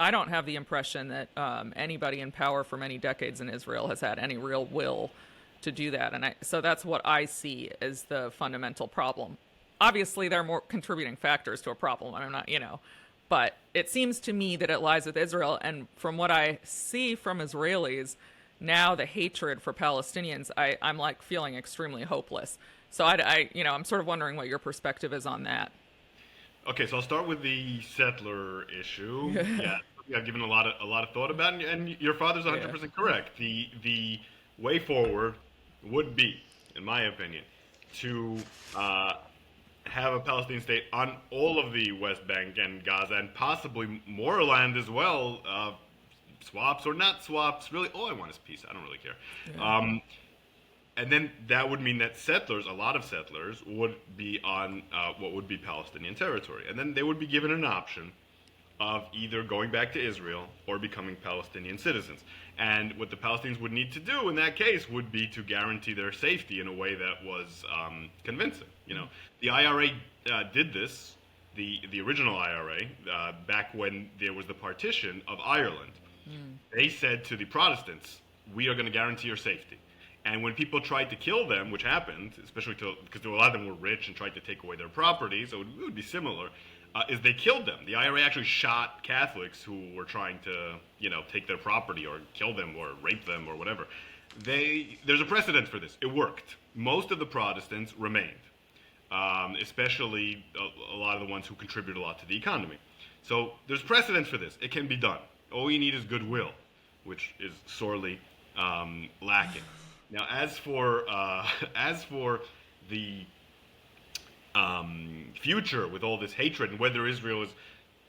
don't have the impression that anybody in power for many decades in Israel has had any real will to do that. And so that's what I see as the fundamental problem. Obviously, there are more contributing factors to a problem. I'm not, but it seems to me that it lies with Israel. And from what I see from Israelis, now the hatred for Palestinians, I'm like feeling extremely hopeless. So I'm sort of wondering what your perspective is on that. Okay, so I'll start with the settler issue. Yeah, I've given a lot of thought about it, and your father's 100% correct. The way forward would be, in my opinion, to have a Palestinian state on all of the West Bank and Gaza, and possibly more land as well. Swaps or not swaps, really, all I want is peace. I don't really care. Yeah. And then that would mean that settlers, a lot of settlers, would be on what would be Palestinian territory. And then they would be given an option of either going back to Israel or becoming Palestinian citizens. And what the Palestinians would need to do in that case would be to guarantee their safety in a way that was convincing. The IRA did this, the original IRA, back when there was the partition of Ireland. They said to the Protestants, we are going to guarantee your safety. And when people tried to kill them, which happened, especially because a lot of them were rich and tried to take away their property, so it would be similar, is they killed them. The IRA actually shot Catholics who were trying to, take their property or kill them or rape them or whatever. There's a precedent for this. It worked. Most of the Protestants remained, especially a lot of the ones who contribute a lot to the economy. So there's precedent for this. It can be done. All you need is goodwill, which is sorely lacking. Now, as for the future with all this hatred and whether Israel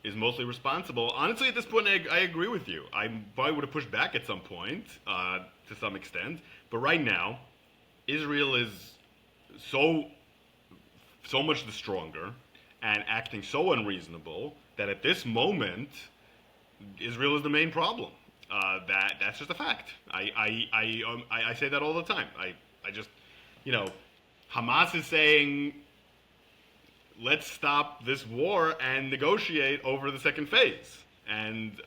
is mostly responsible, honestly, at this point, I agree with you. I probably would have pushed back at some point to some extent, but right now, Israel is so much the stronger and acting so unreasonable that at this moment, Israel is the main problem. That's just a fact. I say that all the time. I just, Hamas is saying, let's stop this war and negotiate over the second phase. And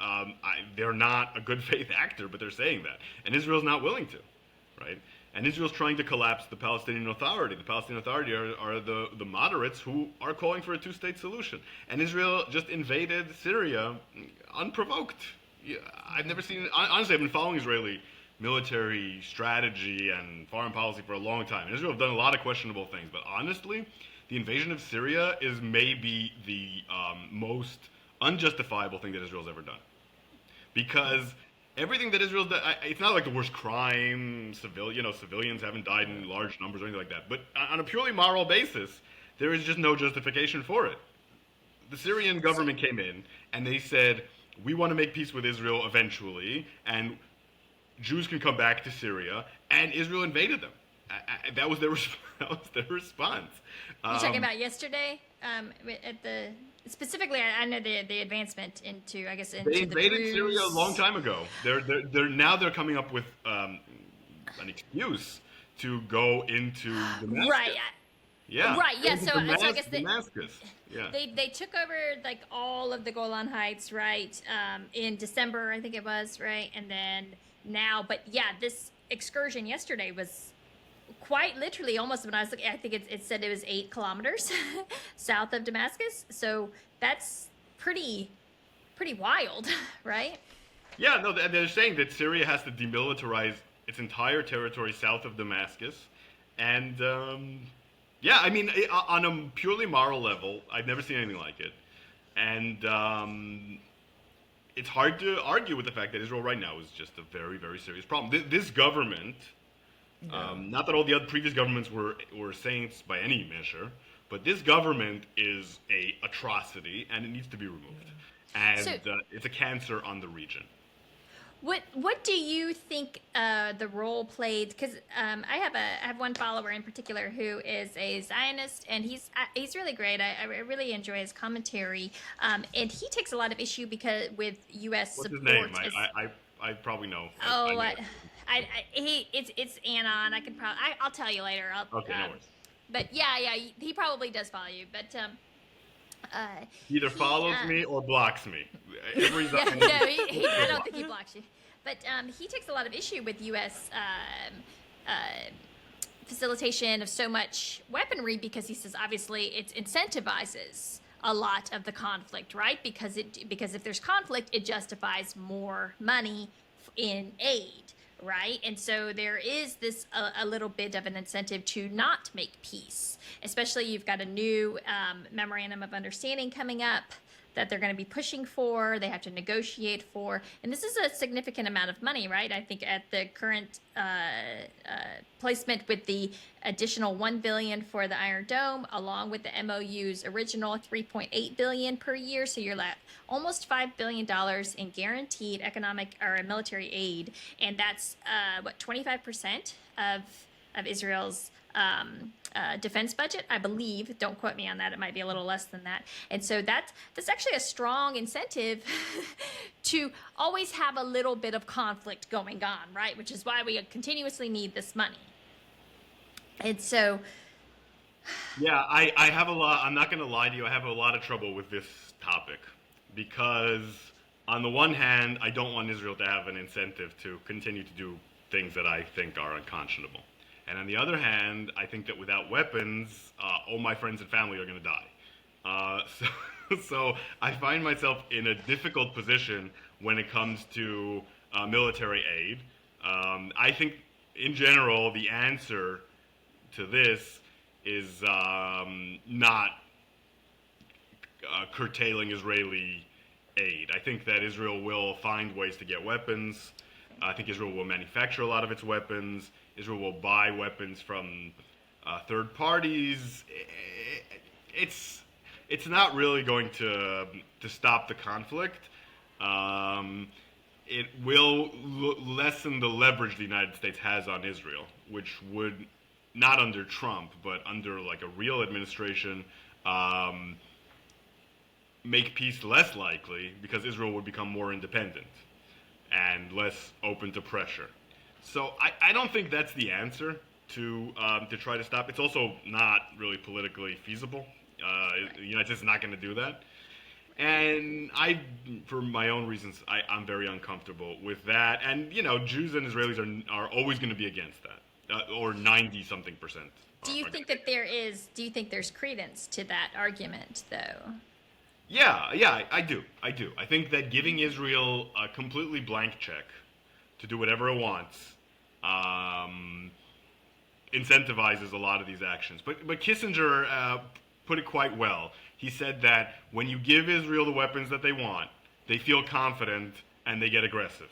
they're not a good faith actor, but they're saying that. And Israel's not willing to, right? And Israel's trying to collapse the Palestinian Authority. The Palestinian Authority are the moderates who are calling for a two-state solution. And Israel just invaded Syria unprovoked. I've never seen, honestly, I've been following Israeli military strategy and foreign policy for a long time. And Israel have done a lot of questionable things. But honestly, the invasion of Syria is maybe the most unjustifiable thing that Israel's ever done. Because everything that Israel's done, it's not like the worst crime, civilians haven't died in large numbers or anything like that. But on a purely moral basis, there is just no justification for it. The Syrian government came in and they said, we want to make peace with Israel eventually, and Jews can come back to Syria, and Israel invaded them. That was their response. You're talking about yesterday, specifically. I know the advancement into, I guess, into they invaded the Syria a long time ago. They're coming up with an excuse to go into Damascus. Right. Yeah. Right. Yeah. So I guess Damascus. Yeah. They took over like all of the Golan Heights, right? In December, I think it was, right? And then now, but yeah, this excursion yesterday was quite literally almost when I was looking. I think it said it was 8 kilometers south of Damascus. So that's pretty wild, right? Yeah. No, they're saying that Syria has to demilitarize its entire territory south of Damascus, and yeah, I mean, on a purely moral level, I've never seen anything like it. And it's hard to argue with the fact that Israel right now is just a very, very serious problem. This government, not that all the other previous governments were saints by any measure, but this government is a atrocity and it needs to be removed. And it's a cancer on the region. What do you think the role played? Because I have one follower in particular who is a Zionist, and he's really great. I really enjoy his commentary, and he takes a lot of issue with U.S. support. What's his name? I probably know. It's Anon. I could probably I'll tell you later. Okay, no worries. But yeah, he probably does follow you. But he either follows me or blocks me. I don't think he blocks you. But he takes a lot of issue with U.S. facilitation of so much weaponry, because he says obviously it incentivizes a lot of the conflict, right? Because if there's conflict, it justifies more money in aid, right? And so there is this a little bit of an incentive to not make peace, especially you've got a new memorandum of understanding coming up that they're going to be pushing for, they have to negotiate for. And this is a significant amount of money, right? I think at the current placement with the additional $1 billion for the Iron Dome, along with the MOU's original $3.8 billion per year. So you're at almost $5 billion in guaranteed economic or military aid. And that's, 25% of Israel's defense budget, I believe. Don't quote me on that. It might be a little less than that. And so that's actually a strong incentive to always have a little bit of conflict going on, right? Which is why we continuously need this money. And so, yeah, I have a lot. I'm not going to lie to you. I have a lot of trouble with this topic because, on the one hand, I don't want Israel to have an incentive to continue to do things that I think are unconscionable. And on the other hand, I think that without weapons, all my friends and family are going to die. So I find myself in a difficult position when it comes to military aid. I think, in general, the answer to this is not curtailing Israeli aid. I think that Israel will find ways to get weapons. I think Israel will manufacture a lot of its weapons. Israel will buy weapons from third parties. It's not really going to stop the conflict. It will lessen the leverage the United States has on Israel, which would, not under Trump, but under like a real administration, make peace less likely because Israel would become more independent and less open to pressure. So I don't think that's the answer to try to stop. It's also not really politically feasible. The United States is not going to do that. And for my own reasons, I'm very uncomfortable with that. And, Jews and Israelis are always going to be against that, or 90-something%. do you think there's credence to that argument, though? Yeah, I do. I think that giving Israel a completely blank check to do whatever it wants incentivizes a lot of these actions. But Kissinger put it quite well. He said that when you give Israel the weapons that they want, they feel confident and they get aggressive.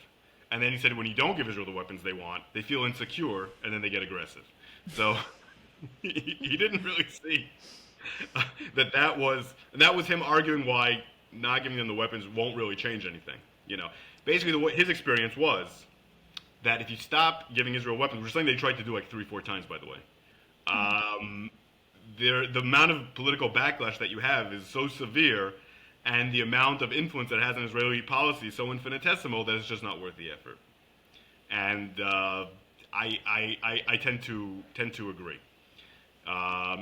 And then he said when you don't give Israel the weapons they want, they feel insecure and then they get aggressive. So he didn't really see that was him arguing why not giving them the weapons won't really change anything. Basically his experience was that if you stop giving Israel weapons, which is something they tried to do like 3-4 times, by the way, the amount of political backlash that you have is so severe, and the amount of influence that it has on Israeli policy is so infinitesimal that it's just not worth the effort. And I tend to agree.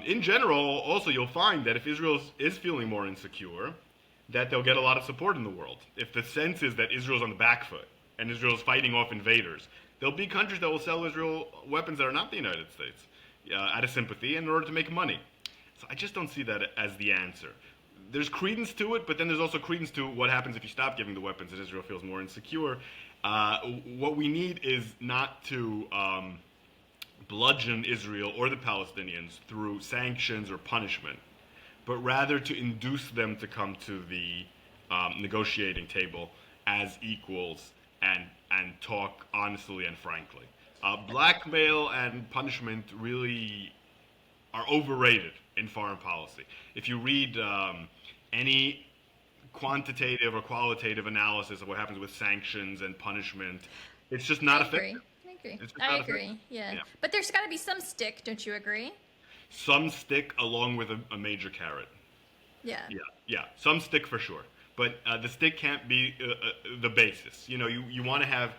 In general, also you'll find that if Israel is feeling more insecure, that they'll get a lot of support in the world. If the sense is that Israel's on the back foot and Israel's fighting off invaders, there'll be countries that will sell Israel weapons that are not the United States out of sympathy and in order to make money. So I just don't see that as the answer. There's credence to it, but then there's also credence to what happens if you stop giving the weapons and Israel feels more insecure. What we need is not to bludgeon Israel or the Palestinians through sanctions or punishment, but rather to induce them to come to the negotiating table as equals and talk honestly and frankly. Blackmail and punishment really are overrated in foreign policy. If you read any quantitative or qualitative analysis of what happens with sanctions and punishment, it's just not effective. I agree. Yeah. But there's got to be some stick, don't you agree? Some stick along with a major carrot. Yeah. Some stick for sure. But the stick can't be the basis. You want to have,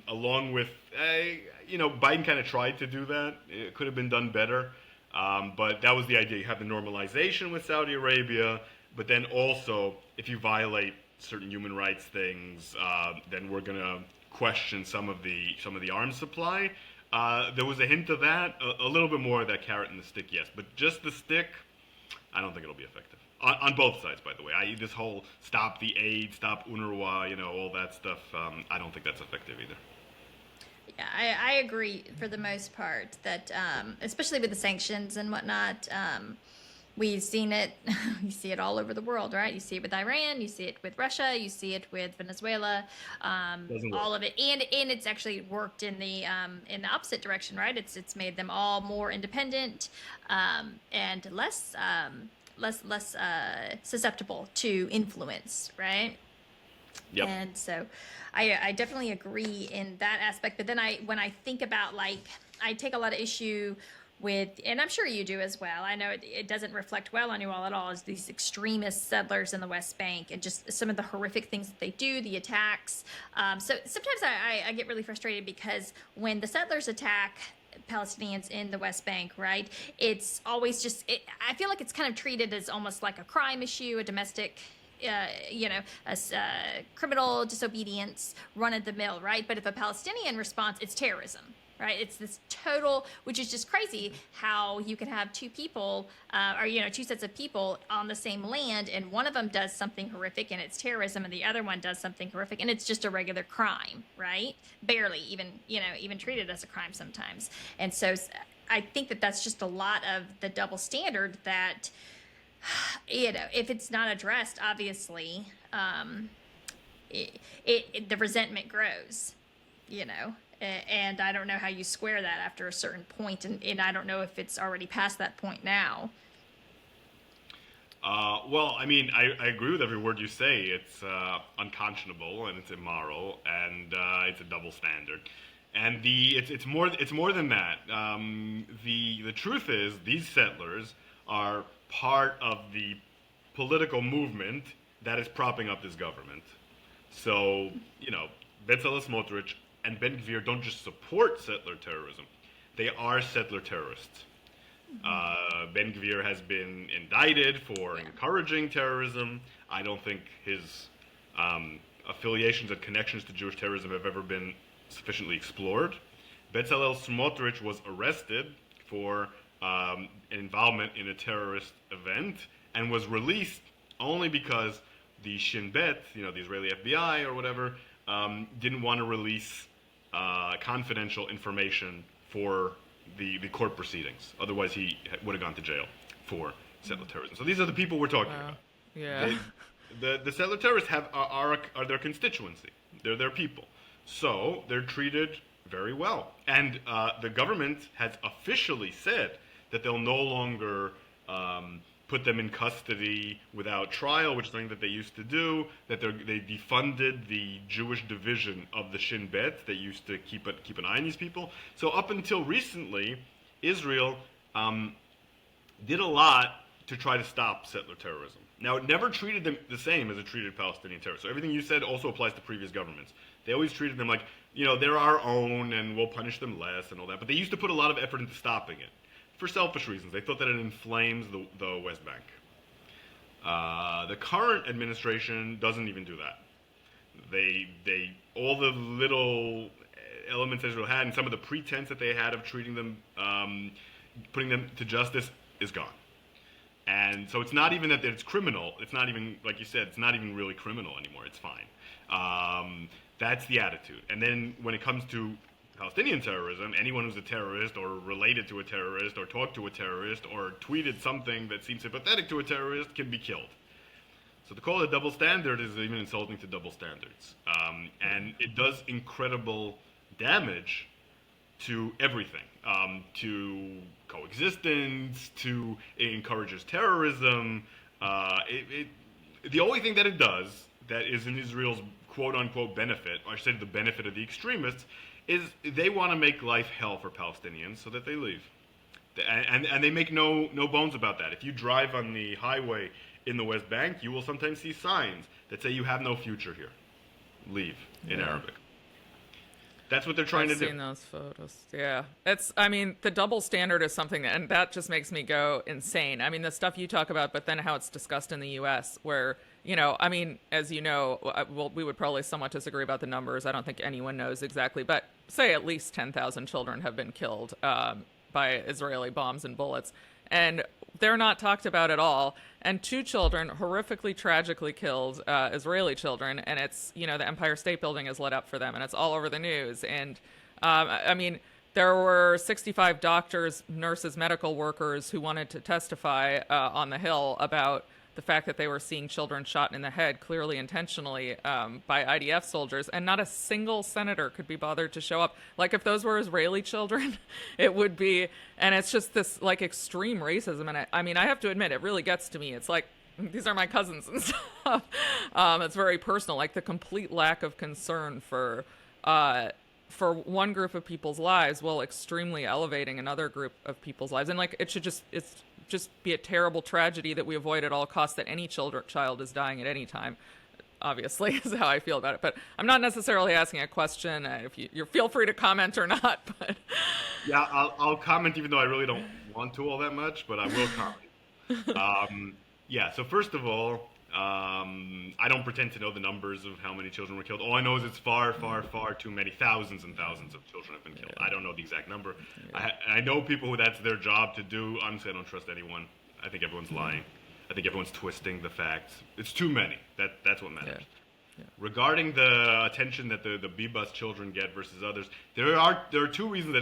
along with, Biden kind of tried to do that. It could have been done better. But that was the idea. You have the normalization with Saudi Arabia, but then also, if you violate certain human rights things, then we're going to question some of the arms supply. There was a hint of that, a little bit more of that carrot and the stick, yes. But just the stick, I don't think it'll be effective. On both sides, by the way. This whole stop the aid, stop UNRWA, all that stuff, I don't think that's effective either. Yeah, I agree for the most part that, especially with the sanctions and whatnot, we've seen it. You see it all over the world, right? You see it with Iran, you see it with Russia, you see it with Venezuela, all of it, and it's actually worked in the opposite direction, right? It's made them all more independent and less susceptible to influence, right? Yep. And so I definitely agree in that aspect. But then when I think about, like, I take a lot of issue with, and I'm sure you do as well, I know it doesn't reflect well on you all at all, is these extremist settlers in the West Bank and just some of the horrific things that they do, the attacks. So sometimes I get really frustrated because when the settlers attack Palestinians in the West Bank, right, it's always just, I feel like it's kind of treated as almost like a crime issue, a domestic criminal disobedience, run of the mill, right? But if a Palestinian response, it's terrorism, right? It's this total, which is just crazy how you can have two people, two sets of people on the same land, and one of them does something horrific and it's terrorism, and the other one does something horrific and it's just a regular crime, right? Barely even treated as a crime sometimes. And so I think that that's just a lot of the double standard that, if it's not addressed, obviously, the resentment grows, and I don't know how you square that after a certain point, and I don't know if it's already past that point now. Well, I mean, I agree with every word you say. It's unconscionable and it's immoral and it's a double standard. And it's more than that. The truth is, these settlers are part of the political movement that is propping up this government. So, Bezalel Smotrich and Ben-Gvir don't just support settler terrorism. They are settler terrorists. Ben-Gvir has been indicted for encouraging terrorism. I don't think his affiliations and connections to Jewish terrorism have ever been sufficiently explored. Bezalel Smotrich was arrested for involvement in a terrorist event and was released only because the Shin Bet, the Israeli FBI or whatever, didn't want to release confidential information for the court proceedings. Otherwise, he would have gone to jail for settler terrorism. So these are the people we're talking about. Yeah. The settler terrorists are their constituency. They're their people. So they're treated very well. And the government has officially said that they'll no longer put them in custody without trial, which is something that they used to do, that they defunded the Jewish division of the Shin Bet that used to keep an eye on these people. So up until recently, Israel did a lot to try to stop settler terrorism. Now, it never treated them the same as it treated Palestinian terrorists. So everything you said also applies to previous governments. They always treated them like, they're our own and we'll punish them less and all that. But they used to put a lot of effort into stopping it for selfish reasons. They thought that it inflames the West Bank. The current administration doesn't even do that. They all the little elements Israel had and some of the pretense that they had of treating them, putting them to justice is gone. And so it's not even that it's criminal. It's not even, like you said, it's not even really criminal anymore. It's fine. That's the attitude. And then when it comes to Palestinian terrorism, anyone who's a terrorist or related to a terrorist or talked to a terrorist or tweeted something that seems sympathetic to a terrorist can be killed. So to call it a double standard is even insulting to double standards. And it does incredible damage to everything, to coexistence, it encourages terrorism. The only thing that it does that is in Israel's quote-unquote benefit, or I should say the benefit of the extremists, is they want to make life hell for Palestinians so that they leave. And they make no bones about that. If you drive on the highway in the West Bank, you will sometimes see signs that say you have no future here. Leave, in Arabic. That's what they're trying to do. I've seen those photos. Yeah. The double standard is something and that just makes me go insane. I mean, the stuff you talk about, but then how it's discussed in the U.S. where, as you know, we would probably somewhat disagree about the numbers. I don't think anyone knows exactly. But say at least 10,000 children have been killed by Israeli bombs and bullets. And they're not talked about at all. And 2 children horrifically, tragically killed, Israeli children. And it's, the Empire State Building is lit up for them, and it's all over the news. And I mean, there were 65 doctors, nurses, medical workers who wanted to testify on the Hill about the fact that they were seeing children shot in the head, clearly intentionally, by IDF soldiers, and not a single senator could be bothered to show up. Like, if those were Israeli children, it would be, and it's just this, like, extreme racism, and I mean, I have to admit, it really gets to me. It's like, these are my cousins and stuff. It's very personal, like the complete lack of concern for one group of people's lives while extremely elevating another group of people's lives. And, like, it's just be a terrible tragedy that we avoid at all costs, that any child is dying at any time, obviously, is how I feel about it. But I'm not necessarily asking a question. If you feel free to comment or not. But yeah, I'll comment, even though I really don't want to all that much, but I will comment. Yeah, so first of all, I don't pretend to know the numbers of how many children were killed. All I know is it's far, far, far too many. Thousands and thousands of children have been killed. I don't know the exact number. I know people who that's their job to do. Honestly, I don't trust anyone. I think everyone's lying. I think everyone's twisting the facts. It's too many. That's what matters. Yeah. Regarding the attention that the B-bus children get versus others, there are 2 reasons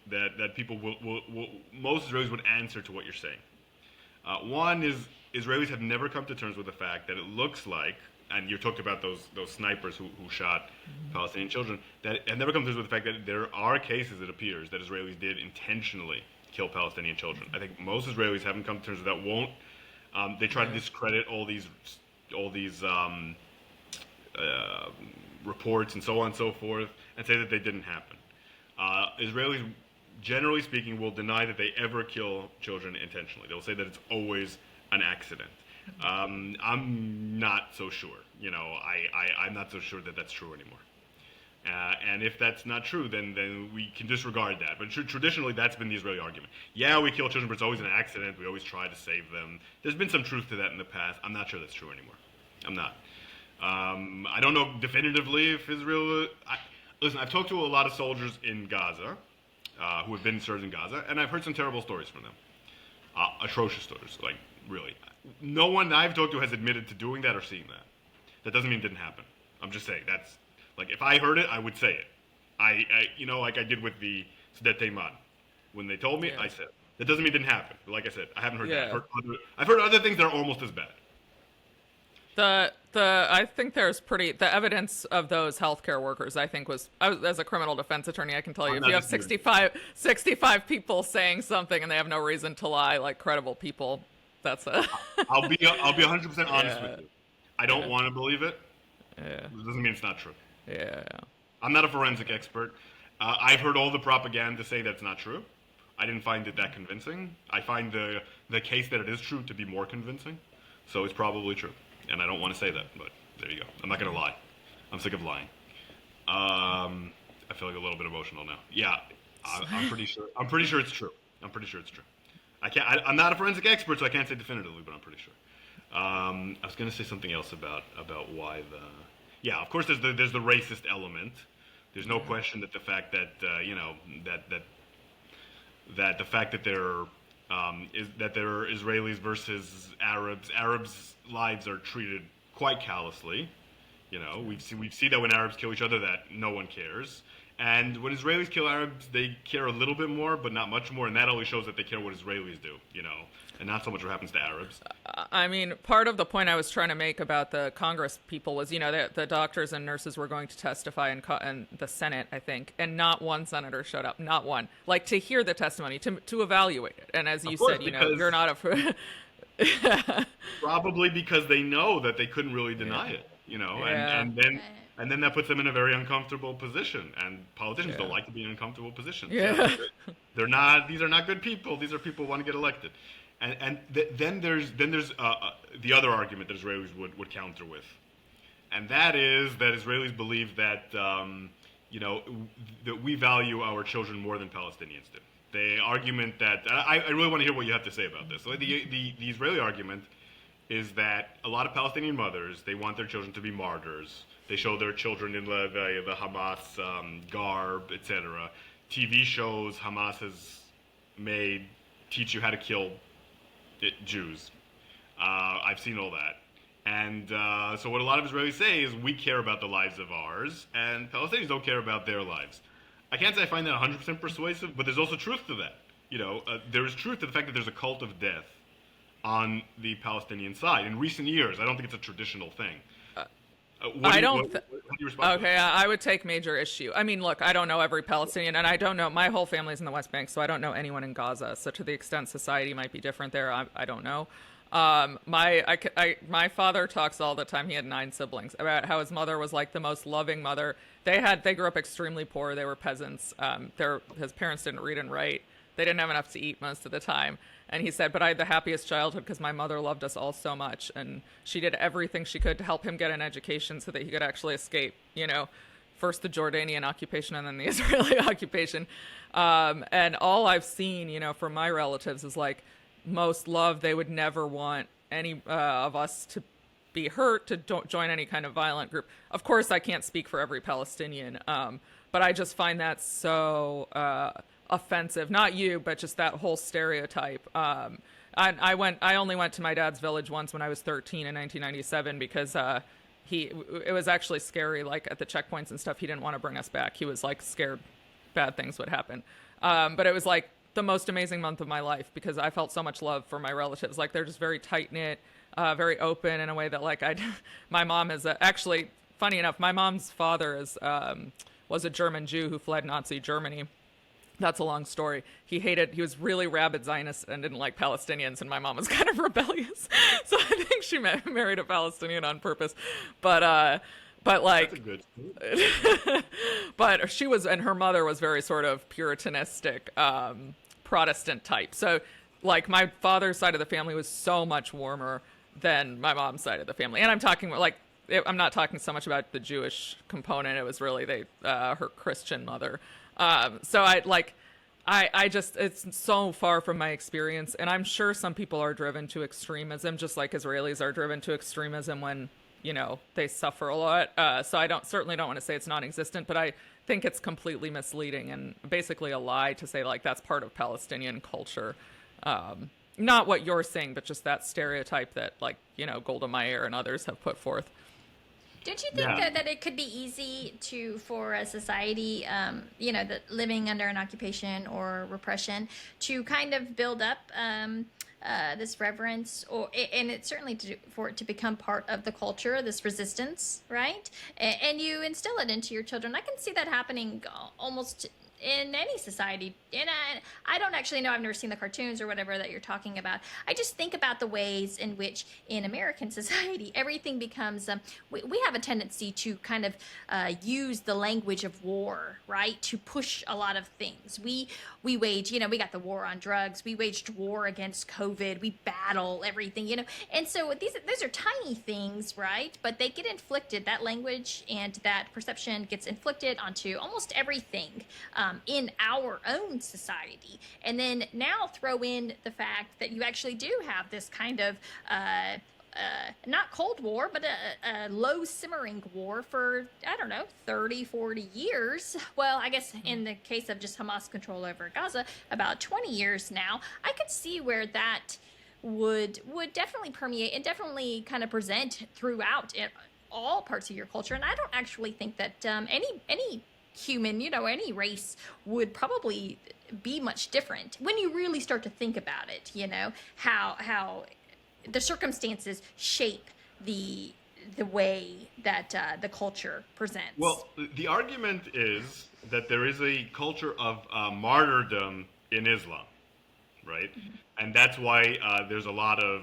that that people will most Israelis would answer to what you're saying. One is Israelis have never come to terms with the fact that it looks like, and you talked about those snipers who shot Palestinian children, that have never come to terms with the fact that there are cases, it appears, that Israelis did intentionally kill Palestinian children. I think most Israelis haven't come to terms with that. Won't. They try to discredit all these reports and so on and so forth, and say that they didn't happen. Israelis, generally speaking, will deny that they ever kill children intentionally. They'll say that it's always an accident. I'm not so sure. I'm not so sure that that's true anymore. And if that's not true, then we can disregard that. But traditionally, that's been the Israeli argument. Yeah, we kill children, but it's always an accident. We always try to save them. There's been some truth to that in the past. I'm not sure that's true anymore. I'm not. I don't know definitively if Israel... Listen, I've talked to a lot of soldiers in Gaza who have been served in Gaza, and I've heard some terrible stories from them. Atrocious stories, like, really. No one that I've talked to has admitted to doing that or seeing that. That doesn't mean it didn't happen. I'm just saying, that's... Like, if I heard it, I would say it. I like I did with the Sdet Teiman. When they told me, I said. That doesn't mean it didn't happen. But like I said, I haven't heard that. I've heard other things that are almost as bad. I think there's the evidence of those healthcare workers, I think, as a criminal defense attorney, I can tell you, if you have 65 people saying something and they have no reason to lie, like credible people, that's a... I'll be 100% honest with you. I don't want to believe it. Yeah. It doesn't mean it's not true. Yeah. I'm not a forensic expert. I've heard all the propaganda say that's not true. I didn't find it that convincing. I find the case that it is true to be more convincing. So it's probably true. And I don't want to say that, but there you go. I'm not going to lie. I'm sick of lying. I feel like a little bit emotional now. Yeah, I'm pretty sure. I'm pretty sure it's true. I'm pretty sure it's true. I'm not a forensic expert, so I can't say definitively, but I'm pretty sure. I was going to say something else about why the... Yeah, of course, there's the racist element. There's no question that the fact that that the fact that there are Israelis versus Arabs. Arabs' lives are treated quite callously. We see that when Arabs kill each other, that no one cares. And when Israelis kill Arabs, they care a little bit more, but not much more. And that only shows that they care what Israelis do, and not so much what happens to Arabs. I mean, part of the point I was trying to make about the Congress people was, the doctors and nurses were going to testify in the Senate, I think, and not one senator showed up, not one. Like, to hear the testimony, to evaluate it. And as you said, you're not a... Probably because they know that they couldn't really deny it, and then that puts them in a very uncomfortable position. And politicians don't like to be in uncomfortable positions. Yeah. These are not good people. These are people who want to get elected. And then there's the other argument that Israelis would counter with, and that is that Israelis believe that that we value our children more than Palestinians do. The argument that I really want to hear what you have to say about this. So the Israeli argument is that a lot of Palestinian mothers, they want their children to be martyrs. They show their children in the Hamas garb, etc. TV shows Hamas has made teach you how to kill Jews. I've seen all that. And so what a lot of Israelis say is we care about the lives of ours, and Palestinians don't care about their lives. I can't say I find that 100% persuasive, but there's also truth to that. There is truth to the fact that there's a cult of death on the Palestinian side. In recent years, I don't think it's a traditional thing. I don't. How do you respond to Okay, that? I would take major issue. I mean, look, I don't know every Palestinian, and I don't know. My whole family's in the West Bank, so I don't know anyone in Gaza. So to the extent society might be different there, I don't know. My father talks all the time. He had 9 siblings, about how his mother was like the most loving mother. They grew up extremely poor. They were peasants. His parents didn't read and write. They didn't have enough to eat most of the time. And he said, but I had the happiest childhood because my mother loved us all so much. And she did everything she could to help him get an education so that he could actually escape, first the Jordanian occupation and then the Israeli occupation. And all I've seen, from my relatives is like most love. They would never want any of us to be hurt, to join any kind of violent group. Of course, I can't speak for every Palestinian, but I just find that so offensive. Not you, but just that whole stereotype. I only went to my dad's village once when I was 13 in 1997 because it was actually scary. Like at the checkpoints and stuff, he didn't want to bring us back. He was like scared bad things would happen. But it was like the most amazing month of my life because I felt so much love for my relatives. Like they're just very tight knit, very open in a way that like my mom is actually funny enough. My mom's father was a German Jew who fled Nazi Germany. That's a long story. He was really rabid Zionist and didn't like Palestinians, and my mom was kind of rebellious. So I think she married a Palestinian on purpose. But like, That's a good. but she was, and her mother was very sort of puritanistic, Protestant type. So like my father's side of the family was so much warmer than my mom's side of the family. And I'm talking like, I'm not talking so much about the Jewish component. It was really her Christian mother. So I just, it's so far from my experience. And I'm sure some people are driven to extremism, just like Israelis are driven to extremism when, they suffer a lot. So I certainly don't want to say it's non-existent, but I think it's completely misleading and basically a lie to say like that's part of Palestinian culture. Not what you're saying, but just that stereotype that like, Golda Meir and others have put forth. Don't you think that it could be easy for a society, that living under an occupation or repression, to kind of build up this reverence, and it's certainly for it to become part of the culture, this resistance, right? And you instill it into your children. I can see that happening almost in any society. And I don't actually know, I've never seen the cartoons or whatever that you're talking about. I just think about the ways in which in American society everything becomes, we have a tendency to kind of use the language of war, right, to push a lot of things. We wage, we got the war on drugs, we waged war against COVID, we battle everything, and so those are tiny things, right, but they get inflicted, that language and that perception gets inflicted onto almost everything in our own society. And then now throw in the fact that you actually do have this kind of not Cold War, but a low simmering war for, 30, 40 years. Well, I guess in the case of just Hamas control over Gaza, about 20 years now. I could see where that would definitely permeate and definitely kind of present throughout all parts of your culture. And I don't actually think that any human, any race would probably be much different when you really start to think about it, how the circumstances shape the way that the culture presents. Well, the argument is that there is a culture of martyrdom in Islam, right? Mm-hmm. And that's why there's a lot of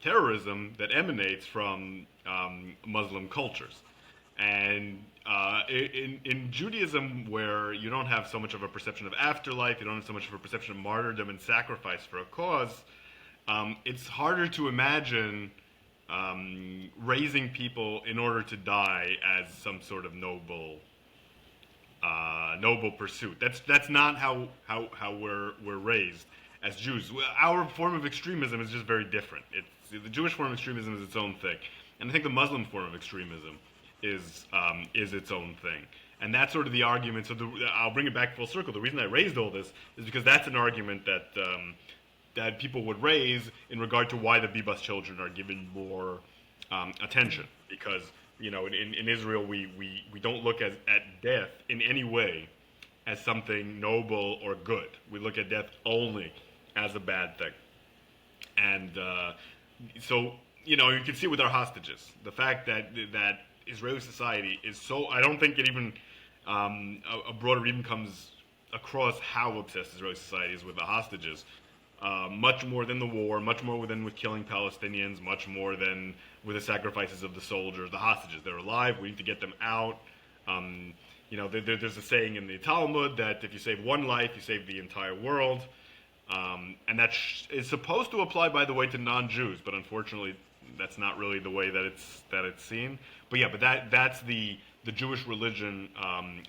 terrorism that emanates from Muslim cultures. And in Judaism, where you don't have so much of a perception of afterlife, you don't have so much of a perception of martyrdom and sacrifice for a cause, it's harder to imagine raising people in order to die as some sort of noble pursuit. That's not how we're raised. as Jews. Our form of extremism is just very different. The Jewish form of extremism is its own thing, and I think the Muslim form of extremism is its own thing. And that's sort of the argument. So I'll bring it back full circle. The reason I raised all this is because that's an argument that people would raise in regard to why the Bibas children are given more attention. Because in Israel we don't look at death in any way as something noble or good. We look at death only as a bad thing. And so you can see with our hostages the fact that Israeli society is so. I don't think it even abroad even comes across how obsessed Israeli society is with the hostages. Much more than the war, much more than with killing Palestinians, much more than with the sacrifices of the soldiers, the hostages. They're alive. We need to get them out. There's a saying in the Talmud that if you save one life, you save the entire world. And that is supposed to apply, by the way, to non-Jews, but unfortunately, that's not really the way that it's seen. But that's the Jewish religion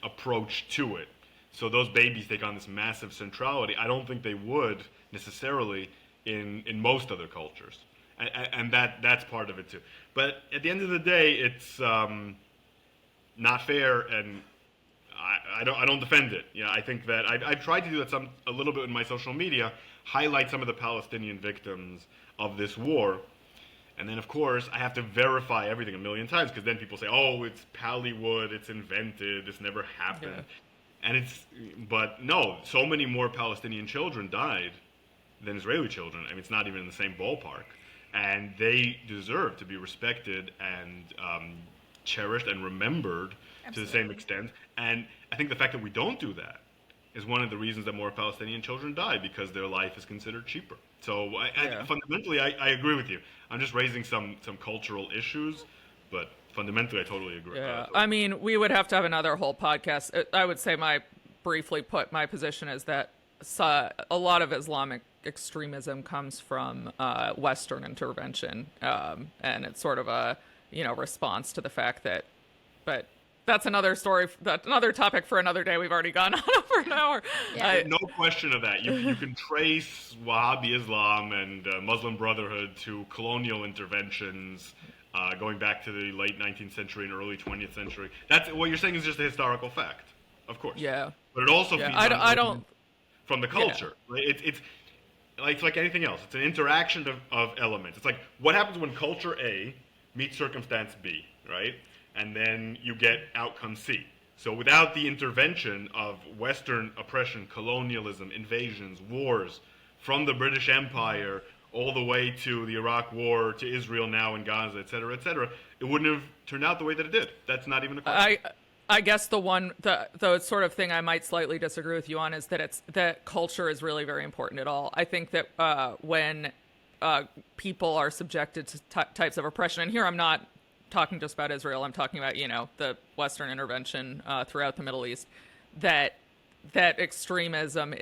approach to it. So those babies take on this massive centrality. I don't think they would necessarily in most other cultures, and that's part of it too. But at the end of the day, it's not fair, and I don't defend it. I think that I've tried to do that a little bit in my social media, highlight some of the Palestinian victims of this war. And then, of course, I have to verify everything a million times, because then people say, oh, it's Pallywood, it's invented, this never happened. Yeah. But no, so many more Palestinian children died than Israeli children. I mean, it's not even in the same ballpark. And they deserve to be respected and cherished and remembered to the same extent. And I think the fact that we don't do that is one of the reasons that more Palestinian children die, because their life is considered cheaper. So fundamentally, I agree with you. I'm just raising some cultural issues, but fundamentally, I totally agree. Yeah, I mean, we would have to have another whole podcast. I would say my position is that a lot of Islamic extremism comes from Western intervention, and it's sort of a response to the fact that, but that's another story. That's another topic for another day. We've already gone on over an hour. Yeah. No question of that. You can trace Wahhabi Islam and Muslim Brotherhood to colonial interventions going back to the late 19th century and early 20th century. That's what you're saying is just a historical fact, of course. Yeah. But it also feeds from the culture. Yeah. It's like anything else. It's an interaction of elements. It's like what happens when culture A meets circumstance B, right? And then you get outcome C. So without the intervention of Western oppression, colonialism, invasions, wars, from the British Empire all the way to the Iraq War, to Israel now in Gaza, et cetera, it wouldn't have turned out the way that it did. That's not even a question. I guess the sort of thing I might slightly disagree with you on is that culture is really very important at all. I think that when people are subjected to types of oppression, and here I'm not talking just about Israel, I'm talking about, the Western intervention throughout the Middle East, that extremism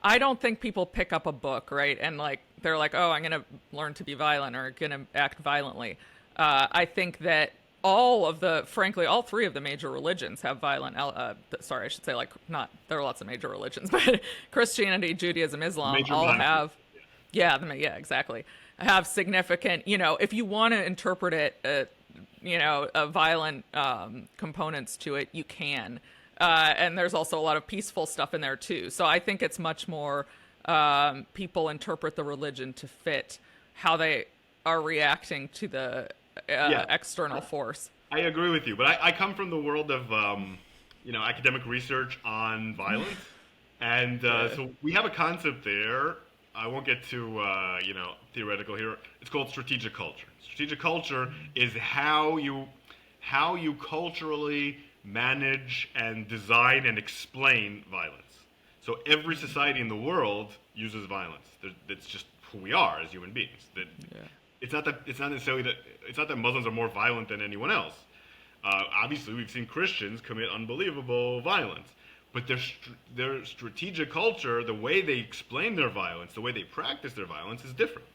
I don't think people pick up a book, right? And they're like, oh, I'm going to learn to be violent or going to act violently. I think that all three of the major religions have violent, there are lots of major religions, but Christianity, Judaism, Islam have, exactly, have significant, if you want to interpret it, violent components to it, you can. And there's also a lot of peaceful stuff in there too. So I think it's much more people interpret the religion to fit how they are reacting to the external force. I agree with you, but I come from the world of academic research on violence, and so we have a concept there. I won't get too theoretical here. It's called strategic culture. Strategic culture is how you culturally manage and design and explain violence. So every society in the world uses violence. It's just who we are as human beings. It's not that Muslims are more violent than anyone else. Obviously, we've seen Christians commit unbelievable violence, but their strategic culture, the way they explain their violence, the way they practice their violence, is different.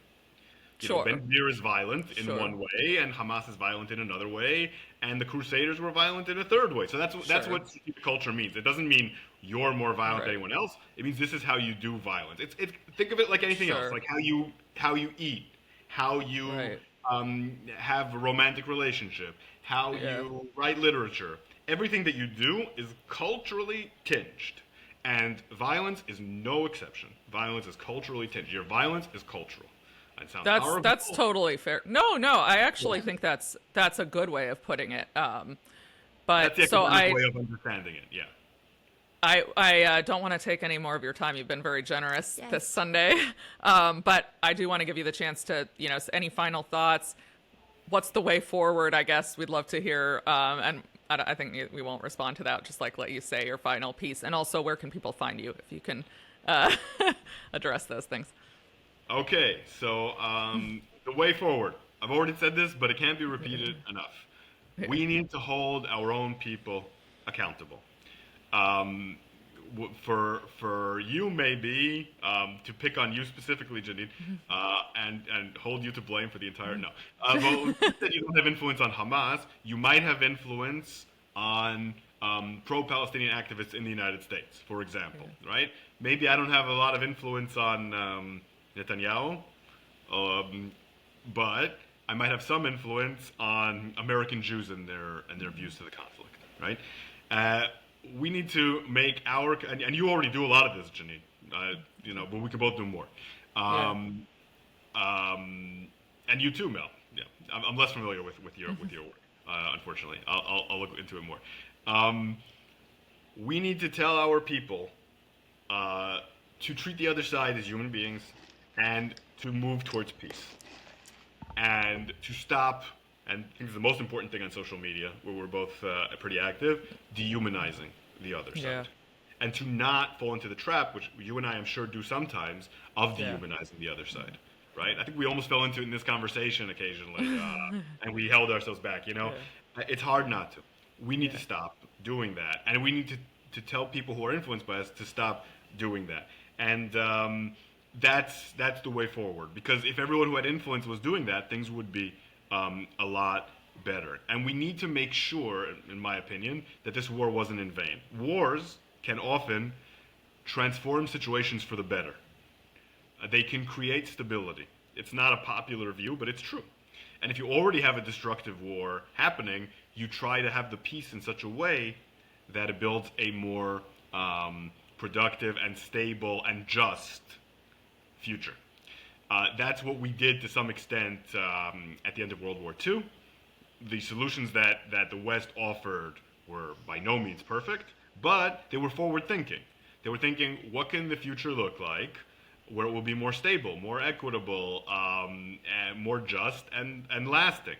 Sure. Ben-Gvir is violent in Sure. one way, and Hamas is violent in another way, and the Crusaders were violent in a third way. So that's Sure. what culture means. It doesn't mean you're more violent than Right. anyone else. It means this is how you do violence. Think of it like anything else, Sure. like how you eat, how you Right. have a romantic relationship, how Yeah. you write literature. Everything that you do is culturally tinged. And violence is no exception. Violence is culturally tinged. Your violence is cultural. It sounds horrible. That's totally fair. No, I actually think that's a good way of putting it. But That's the so economic way of understanding it. Yeah. I don't want to take any more of your time. You've been very generous Yes. this Sunday. But I do want to give you the chance to, any final thoughts. What's the way forward? I guess we'd love to hear. And I think we won't respond to that. Just let you say your final piece. And also, where can people find you if you can address those things? Okay, so the way forward. I've already said this, but it can't be repeated enough. We need to hold our own people accountable. For you, maybe to pick on you specifically, Jenin, and hold you to blame for the entire but that you don't have influence on Hamas. You might have influence on pro-Palestinian activists in the United States, for example, right? Maybe I don't have a lot of influence on Netanyahu, but I might have some influence on American Jews and their views to the conflict, right? We need to make and you already do a lot of this, Jenin, but we can both do more. And you too, Mel. Yeah, I'm less familiar with your work, unfortunately. I'll look into it more. We need to tell our people to treat the other side as human beings and to move towards peace. And to stop, and I think the most important thing on social media, where we're both pretty active, dehumanizing the other side. Yeah. And to not fall into the trap, which you and I, I'm sure, do sometimes, of dehumanizing the other side. Right? I think we almost fell into it in this conversation occasionally, and we held ourselves back. It's hard not to. We need to stop doing that, and we need to tell people who are influenced by us to stop doing that. And that's the way forward. Because if everyone who had influence was doing that, things would be a lot better. And we need to make sure, in my opinion, that this war wasn't in vain. Wars can often transform situations for the better. They can create stability. It's not a popular view, but it's true. And if you already have a destructive war happening, you try to have the peace in such a way that it builds a more productive and stable and just future. That's what we did to some extent at the end of World War II. The solutions that the West offered were by no means perfect, but they were forward-thinking. They were thinking, what can the future look like, where it will be more stable, more equitable, and more just and lasting.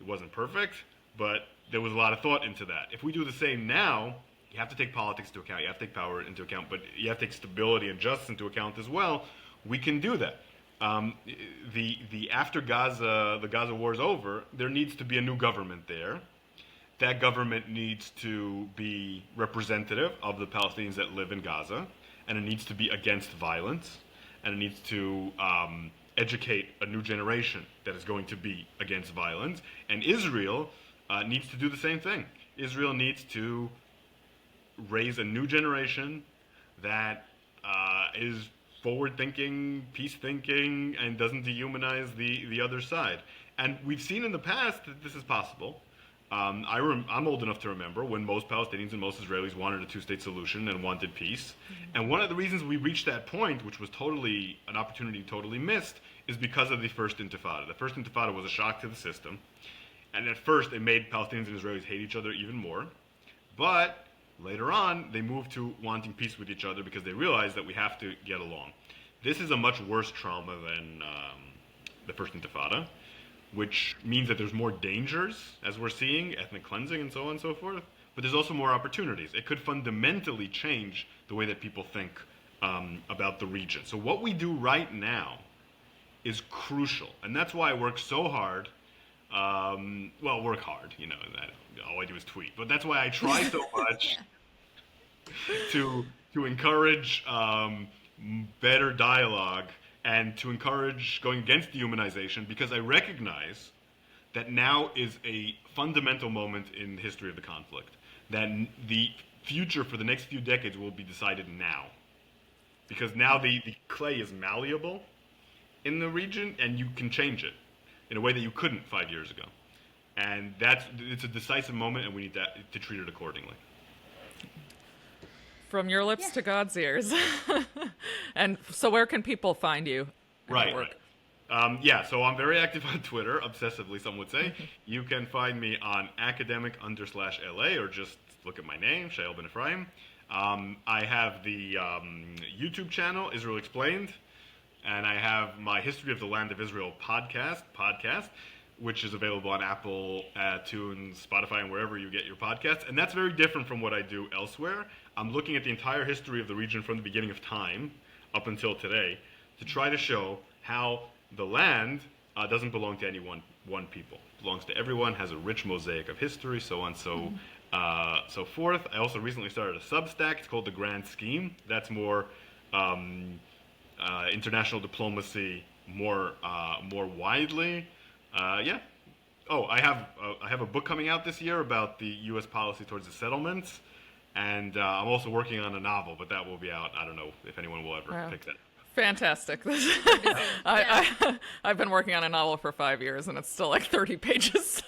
It wasn't perfect, but there was a lot of thought into that. If we do the same now, you have to take politics into account, you have to take power into account, but you have to take stability and justice into account as well. We can do that. After the Gaza war is over, there needs to be a new government there. That government needs to be representative of the Palestinians that live in Gaza, and it needs to be against violence, and it needs to educate a new generation that is going to be against violence. And Israel needs to do the same thing. Israel needs to raise a new generation that is forward-thinking, peace-thinking, and doesn't dehumanize the other side. And we've seen in the past that this is possible. I'm old enough to remember when most Palestinians and most Israelis wanted a two-state solution and wanted peace. And one of the reasons we reached that point, which was totally an opportunity totally missed, is because of the First Intifada. The First Intifada was a shock to the system. And at first, it made Palestinians and Israelis hate each other even more. But later on, they moved to wanting peace with each other because they realized that we have to get along. This is a much worse trauma than the First Intifada, which means that there's more dangers, as we're seeing, ethnic cleansing and so on and so forth, but there's also more opportunities. It could fundamentally change the way that people think about the region. So what we do right now is crucial, and that's why I work so hard. Work hard, all I do is tweet, but that's why I try so much to encourage better dialogue and to encourage going against dehumanization, because I recognize that now is a fundamental moment in the history of the conflict. That the future for the next few decades will be decided now. Because now the clay is malleable in the region, and you can change it in a way that you couldn't 5 years ago. And it's a decisive moment, and we need to treat it accordingly. From your lips to God's ears. And so where can people find you? Right. So I'm very active on Twitter, obsessively, some would say. You can find me on academic_LA, or just look at my name, Shaiel Ben-Ephraim. I have the YouTube channel, Israel Explained, and I have my History of the Land of Israel podcast, which is available on Apple, iTunes, Spotify, and wherever you get your podcasts. And that's very different from what I do elsewhere. I'm looking at the entire history of the region from the beginning of time up until today to try to show how the land doesn't belong to any one people. It belongs to everyone, has a rich mosaic of history, so on, so forth. I also recently started a Substack. It's called The Grand Scheme. That's more international diplomacy, more widely. Oh, I have a book coming out this year about the U.S. policy towards the settlements, and I'm also working on a novel, but that will be out. I don't know if anyone will ever pick that. Fantastic. I've been working on a novel for 5 years, and it's still like 30 pages.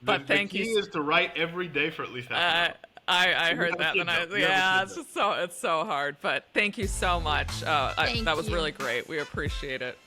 But thank you. The key is to write every day for at least half an hour. I heard that, and it's so hard. But thank you so much. That was really great. We appreciate it.